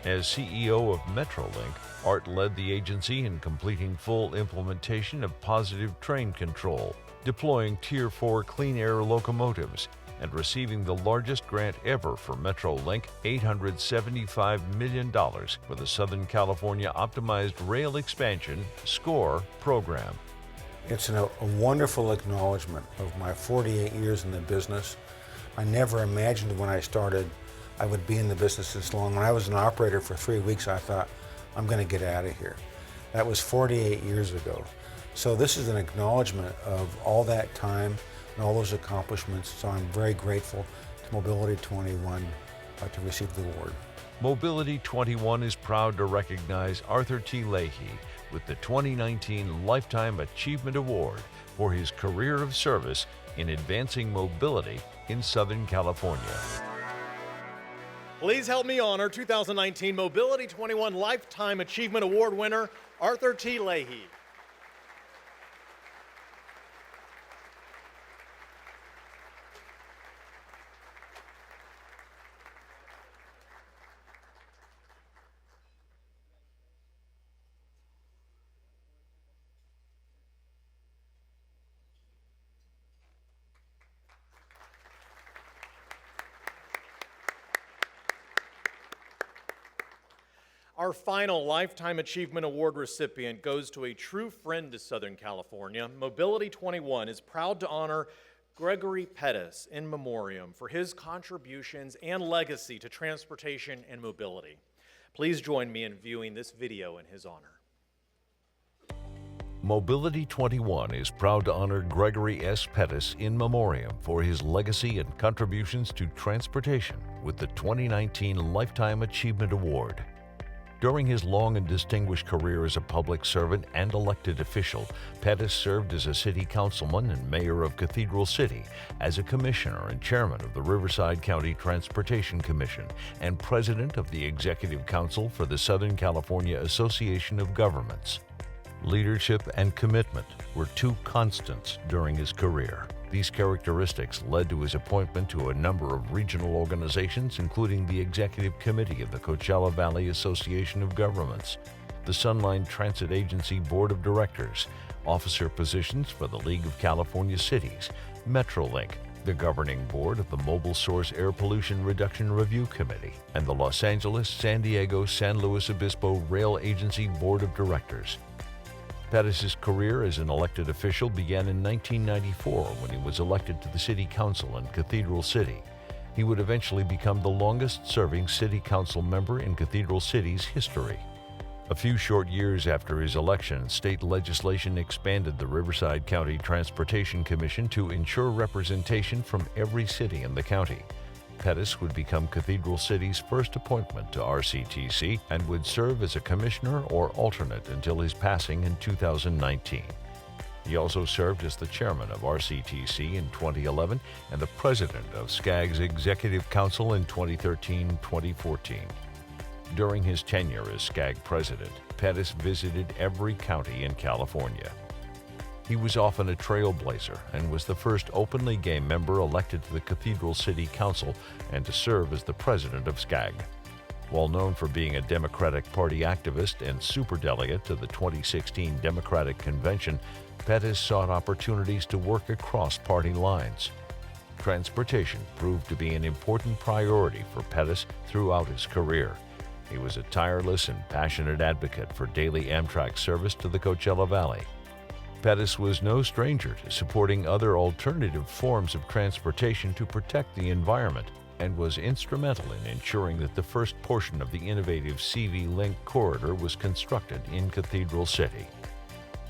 As CEO of Metrolink, Art led the agency in completing full implementation of positive train control, deploying Tier 4 clean air locomotives, and receiving the largest grant ever for Metrolink, $875 million for the Southern California Optimized Rail Expansion SCORE program. It's a wonderful acknowledgement of my 48 years in the business. I never imagined when I started I would be in the business this long. When I was an operator for 3 weeks, I thought, I'm going to get out of here. That was 48 years ago. So this is an acknowledgement of all that time and all those accomplishments. So I'm very grateful to Mobility 21 to receive the award. Mobility 21 is proud to recognize Arthur T. Leahy with the 2019 Lifetime Achievement Award for his career of service in advancing mobility in Southern California. Please help me honor 2019 Mobility 21 Lifetime Achievement Award winner, Arthur T. Leahy. Our final Lifetime Achievement Award recipient goes to a true friend to Southern California. Mobility 21 is proud to honor Gregory Pettis in memoriam for his contributions and legacy to transportation and mobility. Please join me in viewing this video in his honor. Mobility 21 is proud to honor Gregory S. Pettis in memoriam for his legacy and contributions to transportation with the 2019 Lifetime Achievement Award. During his long and distinguished career as a public servant and elected official, Pettis served as a city councilman and mayor of Cathedral City, as a commissioner and chairman of the Riverside County Transportation Commission, and president of the Executive Council for the Southern California Association of Governments. Leadership and commitment were two constants during his career. These characteristics led to his appointment to a number of regional organizations, including the Executive Committee of the Coachella Valley Association of Governments, the Sunline Transit Agency Board of Directors, officer positions for the League of California Cities, Metrolink, the governing board of the Mobile Source Air Pollution Reduction Review Committee, and the Los Angeles, San Diego, San Luis Obispo Rail Agency Board of Directors. Pettis' career as an elected official began in 1994 when he was elected to the City Council in Cathedral City. He would eventually become the longest-serving City Council member in Cathedral City's history. A few short years after his election, state legislation expanded the Riverside County Transportation Commission to ensure representation from every city in the county. Pettis would become Cathedral City's first appointment to RCTC and would serve as a commissioner or alternate until his passing in 2019. He also served as the chairman of RCTC in 2011 and the president of SCAG's Executive Council in 2013-2014. During his tenure as SCAG president, Pettis visited every county in California. He was often a trailblazer and was the first openly gay member elected to the Cathedral City Council and to serve as the president of SCAG. While known for being a Democratic Party activist and superdelegate to the 2016 Democratic Convention, Pettis sought opportunities to work across party lines. Transportation proved to be an important priority for Pettis throughout his career. He was a tireless and passionate advocate for daily Amtrak service to the Coachella Valley. Pettis was no stranger to supporting other alternative forms of transportation to protect the environment and was instrumental in ensuring that the first portion of the innovative CV Link corridor was constructed in Cathedral City.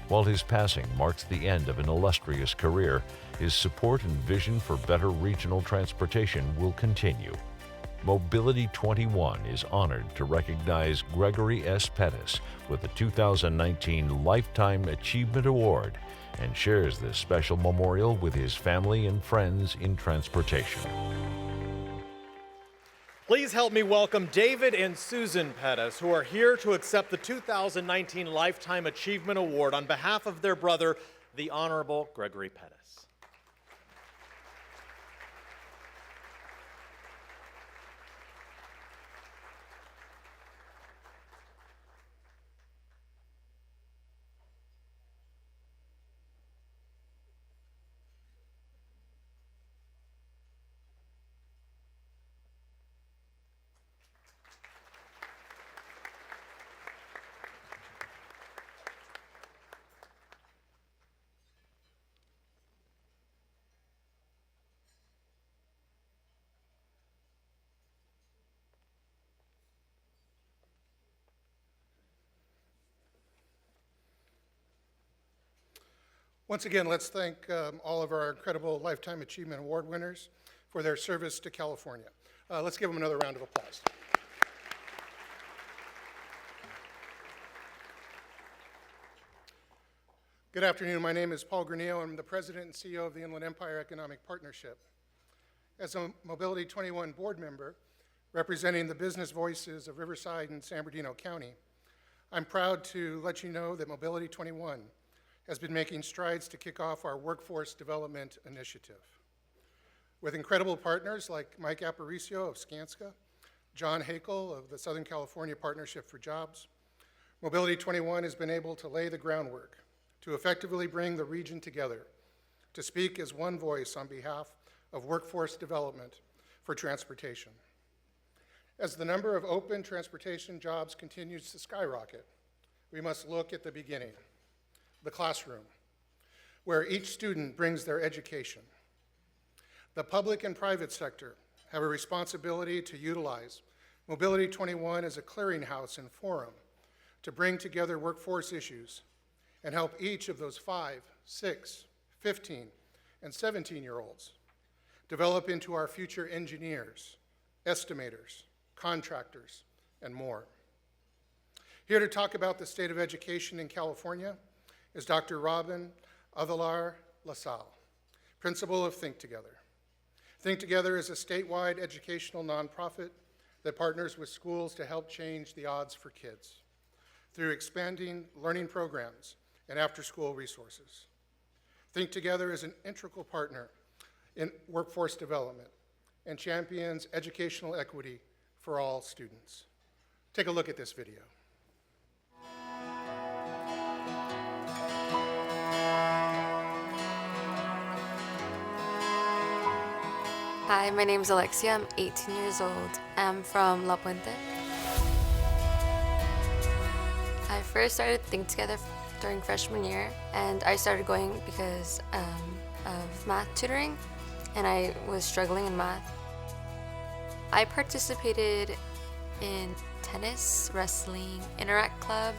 While his passing marks the end of an illustrious career, his support and vision for better regional transportation will continue. Mobility 21 is honored to recognize Gregory S. Pettis with the 2019 Lifetime Achievement Award and shares this special memorial with his family and friends in transportation. Please help me welcome David and Susan Pettis, who are here to accept the 2019 Lifetime Achievement Award on behalf of their brother, the Honorable Gregory Pettis. Once again, let's thank all of our incredible Lifetime Achievement Award winners for their service to California. Let's give them another round of applause. Good afternoon. My name is Paul Granillo. I'm the President and CEO of the Inland Empire Economic Partnership. As a Mobility 21 board member, representing the business voices of Riverside and San Bernardino County, I'm proud to let you know that Mobility 21 has been making strides to kick off our workforce development initiative. With incredible partners like Mike Aparicio of Skanska, John Hakel of the Southern California Partnership for Jobs, Mobility 21 has been able to lay the groundwork to effectively bring the region together to speak as one voice on behalf of workforce development for transportation. As the number of open transportation jobs continues to skyrocket, we must look at the beginning, the classroom, where each student brings their education. The public and private sector have a responsibility to utilize Mobility 21 as a clearinghouse and forum to bring together workforce issues and help each of those 5, 6, 15, and 17-year-olds develop into our future engineers, estimators, contractors, and more. Here to talk about the state of education in California is Dr. Robin Avalar LaSalle, principal of Think Together. Think Together is a statewide educational nonprofit that partners with schools to help change the odds for kids through expanding learning programs and after-school resources. Think Together is an integral partner in workforce development and champions educational equity for all students. Take a look at this video. Hi, my name is Alexia. I'm 18 years old. I'm from La Puente. I first started Think Together during freshman year, and I started going because of math tutoring, and I was struggling in math. I participated in tennis, wrestling, Interact Club,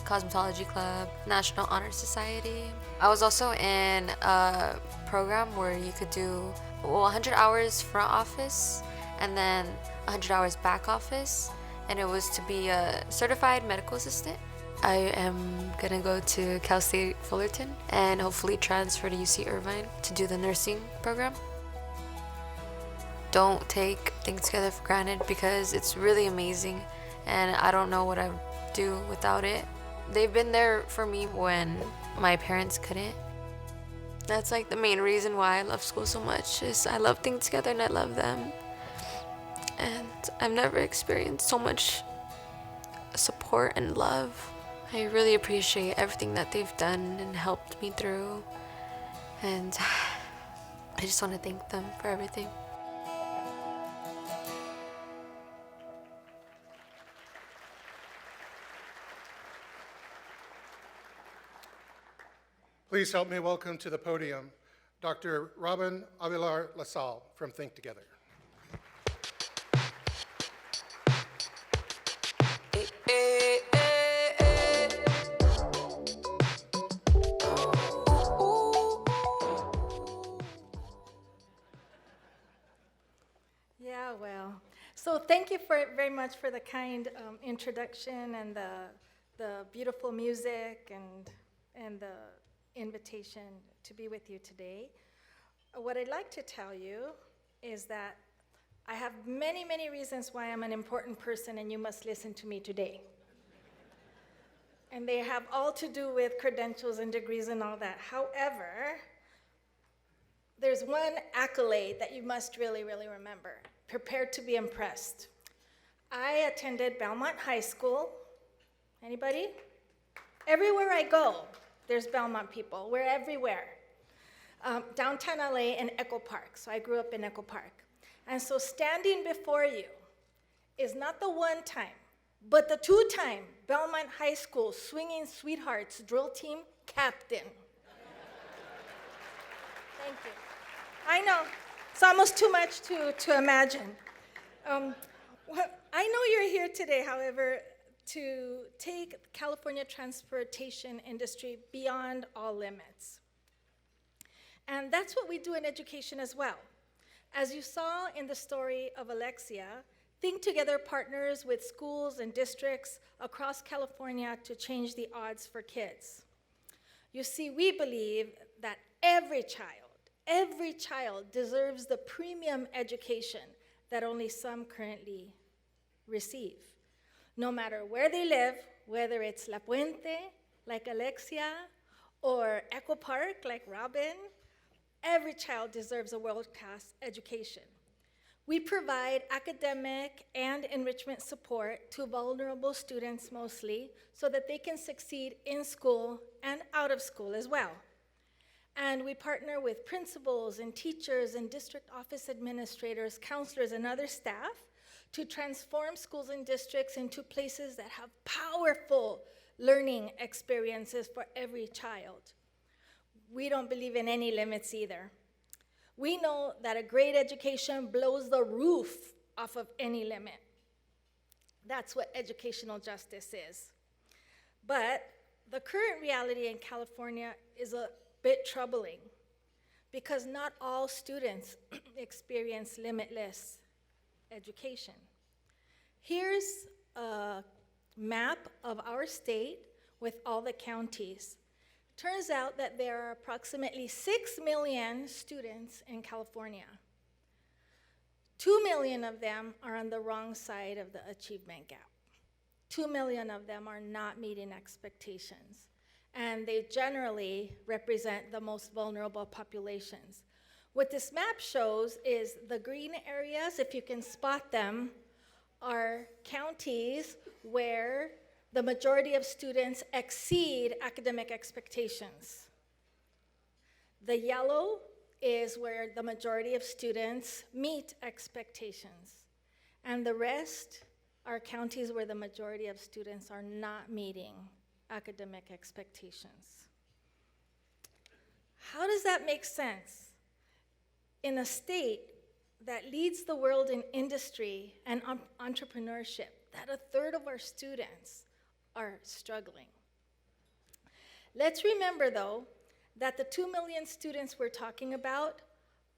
Cosmetology Club, National Honor Society. I was also in a program where you could do 100 hours front office and then 100 hours back office, and it was to be a certified medical assistant. I am gonna go to Cal State Fullerton and hopefully transfer to UC Irvine to do the nursing program. Don't take things together for granted because it's really amazing and I don't know what I'd do without it. They've been there for me when my parents couldn't. That's like the main reason why I love school so much, is I love things together and I love them. And I've never experienced so much support and love. I really appreciate everything that they've done and helped me through. And I just want to thank them for everything. Please help me welcome to the podium Dr. Robin Avilar LaSalle from Think Together. Yeah, well, so thank you very much for the kind introduction and the beautiful music and the invitation to be with you today. What I'd like to tell you is that I have many, many reasons why I'm an important person and you must listen to me today. And they have all to do with credentials and degrees and all that. However, there's one accolade that you must really, really remember. Prepare to be impressed. I attended Belmont High School. Anybody? Everywhere I go, there's Belmont people. We're everywhere. Downtown LA and Echo Park. So I grew up in Echo Park. And so standing before you is not the one time, but the two-time Belmont High School Swinging Sweethearts drill team captain. Thank you. I know, it's almost too much to imagine. I know you're here today, however, to take California transportation industry beyond all limits. And that's what we do in education as well. As you saw in the story of Alexia, Think Together partners with schools and districts across California to change the odds for kids. You see, we believe that every child deserves the premium education that only some currently receive. No matter where they live, whether it's La Puente, like Alexia, or Echo Park, like Robin, every child deserves a world-class education. We provide academic and enrichment support to vulnerable students mostly, so that they can succeed in school and out of school as well. And we partner with principals and teachers and district office administrators, counselors, and other staff to transform schools and districts into places that have powerful learning experiences for every child. We don't believe in any limits either. We know that a great education blows the roof off of any limit. That's what educational justice is. But the current reality in California is a bit troubling because not all students experience limitless education. Here's a map of our state with all the counties. Turns out that there are approximately 6 million students in California. 2 million of them are on the wrong side of the achievement gap. 2 million of them are not meeting expectations, and they generally represent the most vulnerable populations. What this map shows is the green areas, if you can spot them, are counties where the majority of students exceed academic expectations. The yellow is where the majority of students meet expectations. And the rest are counties where the majority of students are not meeting academic expectations. How does that make sense in a state that leads the world in industry and entrepreneurship, that a third of our students are struggling. Let's remember, though, that the 2 million students we're talking about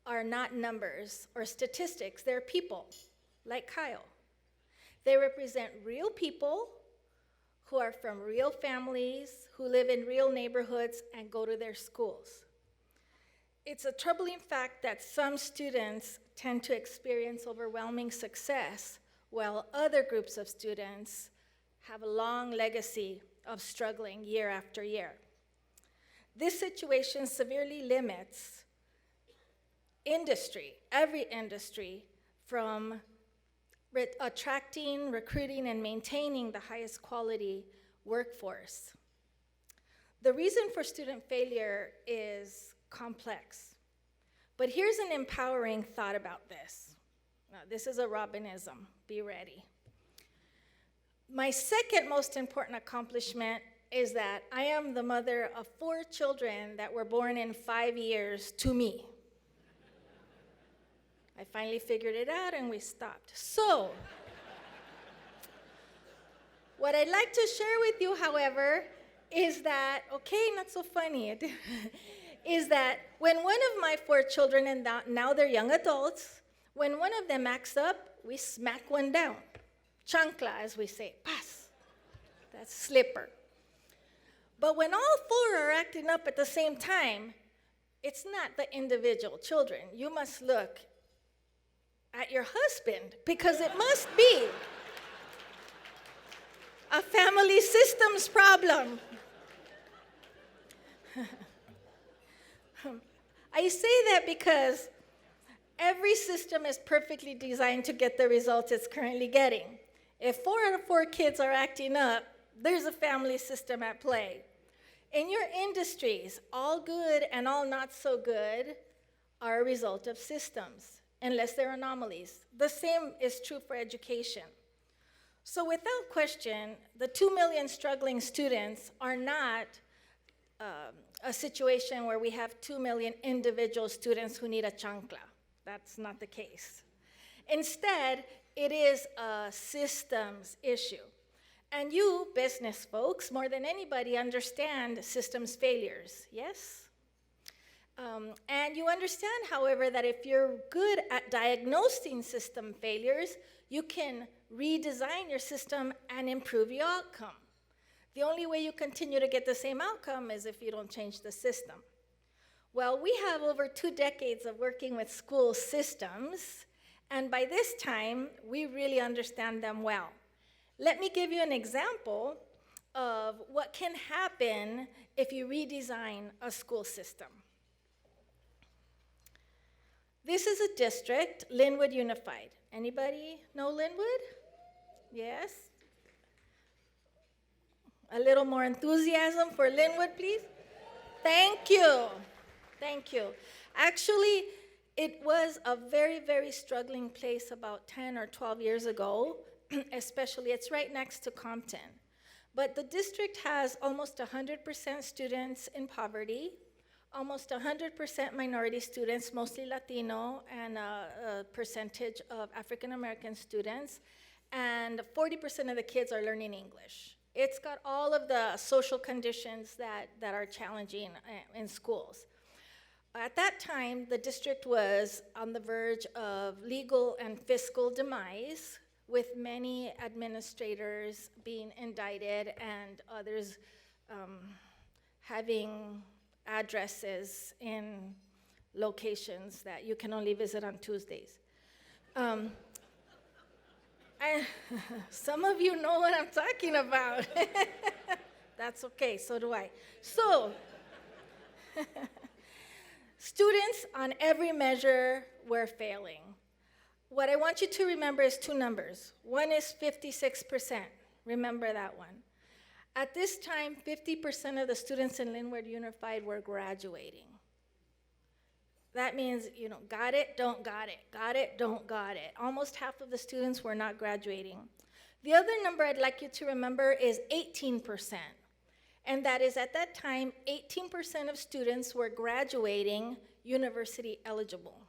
are not numbers or statistics. They're people, like Kyle. They represent real people who are from real families, who live in real neighborhoods and go to their schools. It's a troubling fact that some students tend to experience overwhelming success, while other groups of students have a long legacy of struggling year after year. This situation severely limits industry, every industry, from attracting, recruiting, and maintaining the highest quality workforce. The reason for student failure is complex, but here's an empowering thought about this. Now, this is a Robinism, be ready. My second most important accomplishment is that I am the mother of 4 children that were born in 5 years to me. I finally figured it out and we stopped. So, what I'd like to share with you, however, is that, okay, not so funny, is that when one of my 4 children, and now they're young adults, when one of them acts up, we smack one down. Chancla, as we say, pas. That's slipper. But when all 4 are acting up at the same time, it's not the individual children. You must look at your husband, because it must be a family systems problem. I say that because every system is perfectly designed to get the results it's currently getting. If 4 out of 4 kids are acting up, there's a family system at play. In your industries, all good and all not so good are a result of systems, unless they're anomalies. The same is true for education. So without question, the 2 million struggling students are not a situation where we have 2 million individual students who need a chancla. That's not the case. Instead, it is a systems issue. And you, business folks, more than anybody, understand systems failures, yes? And you understand, however, that if you're good at diagnosing system failures, you can redesign your system and improve your outcome. The only way you continue to get the same outcome is if you don't change the system. Well, we have over 2 decades of working with school systems, and by this time, we really understand them well. Let me give you an example of what can happen if you redesign a school system. This is a district, Linwood Unified. Anybody know Linwood? Yes? A little more enthusiasm for Linwood, please. Thank you. Thank you. Actually, it was a very, very struggling place about 10 or 12 years ago, especially it's right next to Compton. But the district has almost 100% students in poverty, almost 100% minority students, mostly Latino, and a percentage of African American students, and 40% of the kids are learning English. It's got all of the social conditions that are challenging in schools. At that time, the district was on the verge of legal and fiscal demise, with many administrators being indicted and others having addresses in locations that you can only visit on Tuesdays. Some of you know what I'm talking about. That's okay, so do I. So, students on every measure were failing. What I want you to remember is 2 numbers. One is 56%. Remember that one. At this time, 50% of the students in Linwood Unified were graduating. That means, got it, don't got it, got it, don't got it. Almost half of the students were not graduating. The other number I'd like you to remember is 18%. And that is, at that time, 18% of students were graduating university eligible.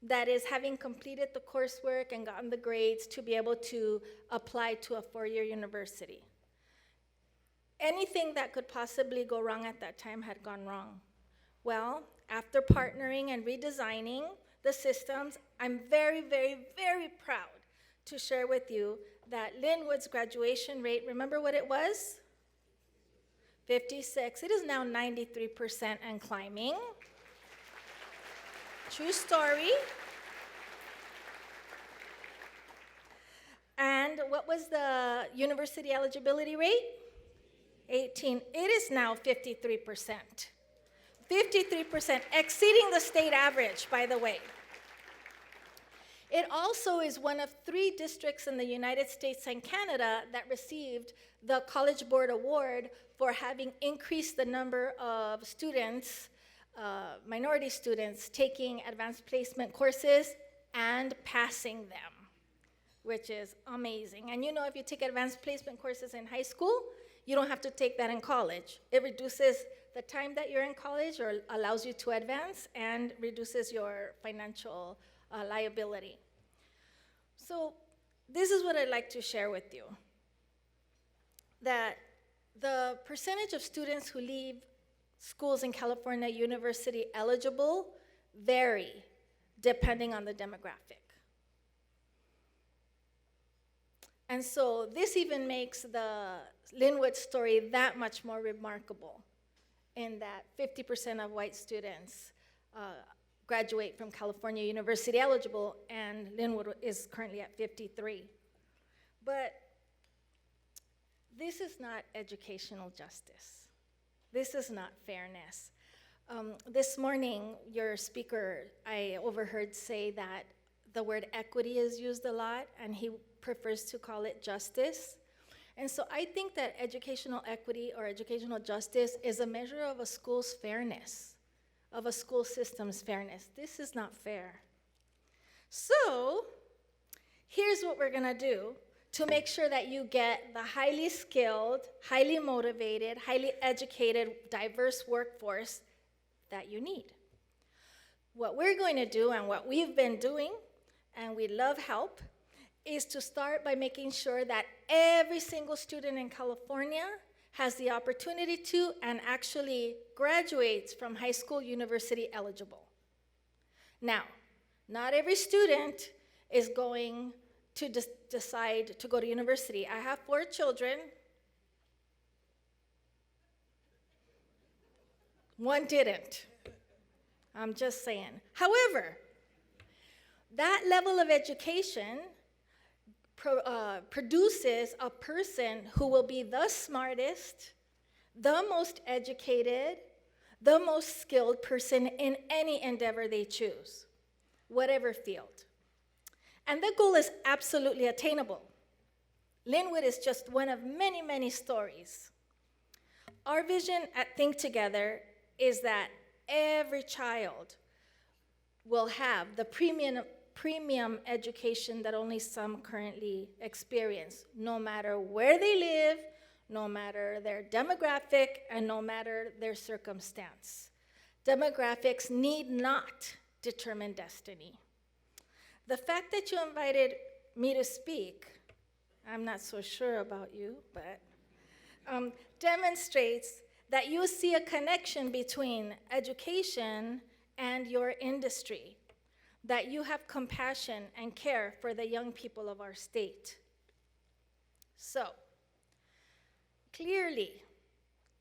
that is having completed the coursework and gotten the grades to be able to apply to a four-year university. Anything that could possibly go wrong at that time had gone wrong. Well, after partnering and redesigning the systems, I'm very, very, very proud to share with you that Linwood's graduation rate, remember what it was? 56. It is now 93% and climbing. True story. And what was the university eligibility rate? 18. It is now 53%. 53%, exceeding the state average, by the way. It also is one of 3 districts in the United States and Canada that received the College Board Award for having increased the number of students, minority students, taking advanced placement courses and passing them, which is amazing. And you know, if you take advanced placement courses in high school, you don't have to take that in college. It reduces the time that you're in college, or allows you to advance, and reduces your financial liability. So this is what I'd like to share with you, that the percentage of students who leave schools in California university eligible vary depending on the demographic. And so this even makes the Linwood story that much more remarkable, in that 50% of white students graduate from California university eligible, and Linwood is currently at 53. But this is not educational justice. This is not fairness. This morning, your speaker, I overheard say that the word equity is used a lot, and he prefers to call it justice. And so I think that educational equity or educational justice is a measure of a school's fairness, of a school system's fairness. This is not fair. So here's what we're gonna do to make sure that you get the highly skilled, highly motivated, highly educated, diverse workforce that you need. What we're going to do, and what we've been doing, and we love help, is to start by making sure that every single student in California has the opportunity to, and actually graduates from high school university eligible. Now, not every student is going to decide to go to university. I have 4 children. 1 didn't. I'm just saying. However, that level of education produces a person who will be the smartest, the most educated, the most skilled person in any endeavor they choose, whatever field. And the goal is absolutely attainable. Linwood is just one of many, many stories. Our vision at Think Together is that every child will have the premium education that only some currently experience, no matter where they live, no matter their demographic, and no matter their circumstance. Demographics need not determine destiny. The fact that you invited me to speak, I'm not so sure about you, but demonstrates that you see a connection between education and your industry, that you have compassion and care for the young people of our state. So, clearly,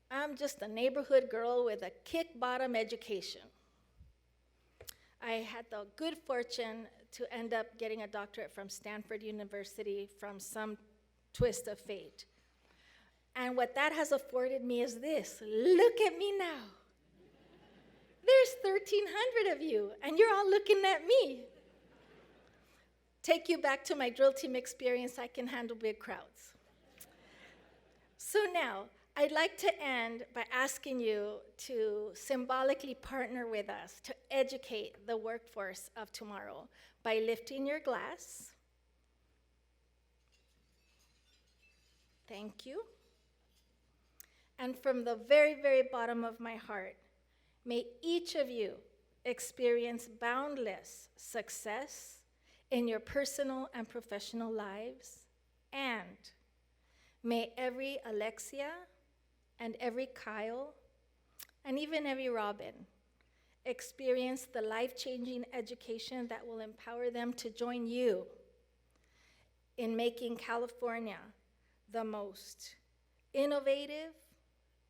I'm just a neighborhood girl with a kick-bottom education. I had the good fortune to end up getting a doctorate from Stanford University from some twist of fate. And what that has afforded me is this. Look at me now. There's 1,300 of you, and you're all looking at me. Take you back to my drill team experience. I can handle big crowds. So now, I'd like to end by asking you to symbolically partner with us to educate the workforce of tomorrow by lifting your glass. Thank you. And from the very, very bottom of my heart, may each of you experience boundless success in your personal and professional lives, and may every Alexia and every Kyle and even every Robin experience the life-changing education that will empower them to join you in making California the most innovative,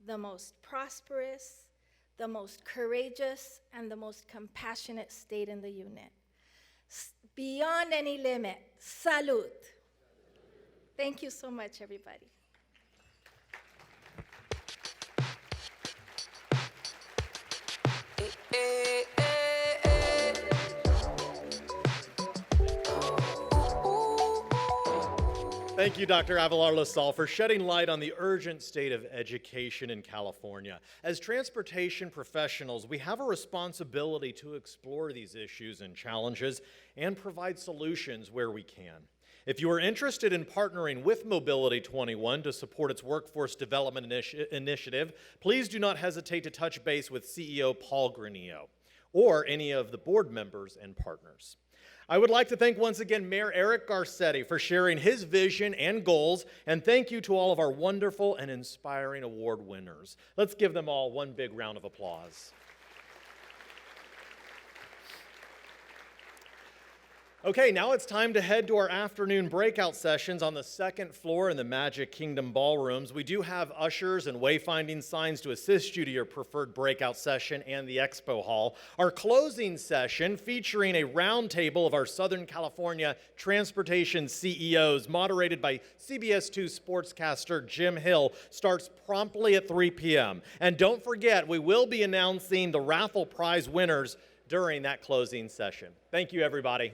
the most prosperous, the most courageous, and the most compassionate state in the union. Beyond any limit, salud. Thank you so much, everybody. Thank you, Dr. Avalar-LaSalle, for shedding light on the urgent state of education in California. As transportation professionals, we have a responsibility to explore these issues and challenges and provide solutions where we can. If you are interested in partnering with Mobility 21 to support its workforce development initiative, please do not hesitate to touch base with CEO Paul Granillo or any of the board members and partners. I would like to thank once again Mayor Eric Garcetti for sharing his vision and goals, and thank you to all of our wonderful and inspiring award winners. Let's give them all one big round of applause. Okay, now it's time to head to our afternoon breakout sessions on the second floor in the Magic Kingdom ballrooms. We do have ushers and wayfinding signs to assist you to your preferred breakout session and the expo hall. Our closing session, featuring a roundtable of our Southern California transportation CEOs, moderated by CBS 2 sportscaster Jim Hill, starts promptly at 3 p.m. And don't forget, we will be announcing the raffle prize winners during that closing session. Thank you, everybody.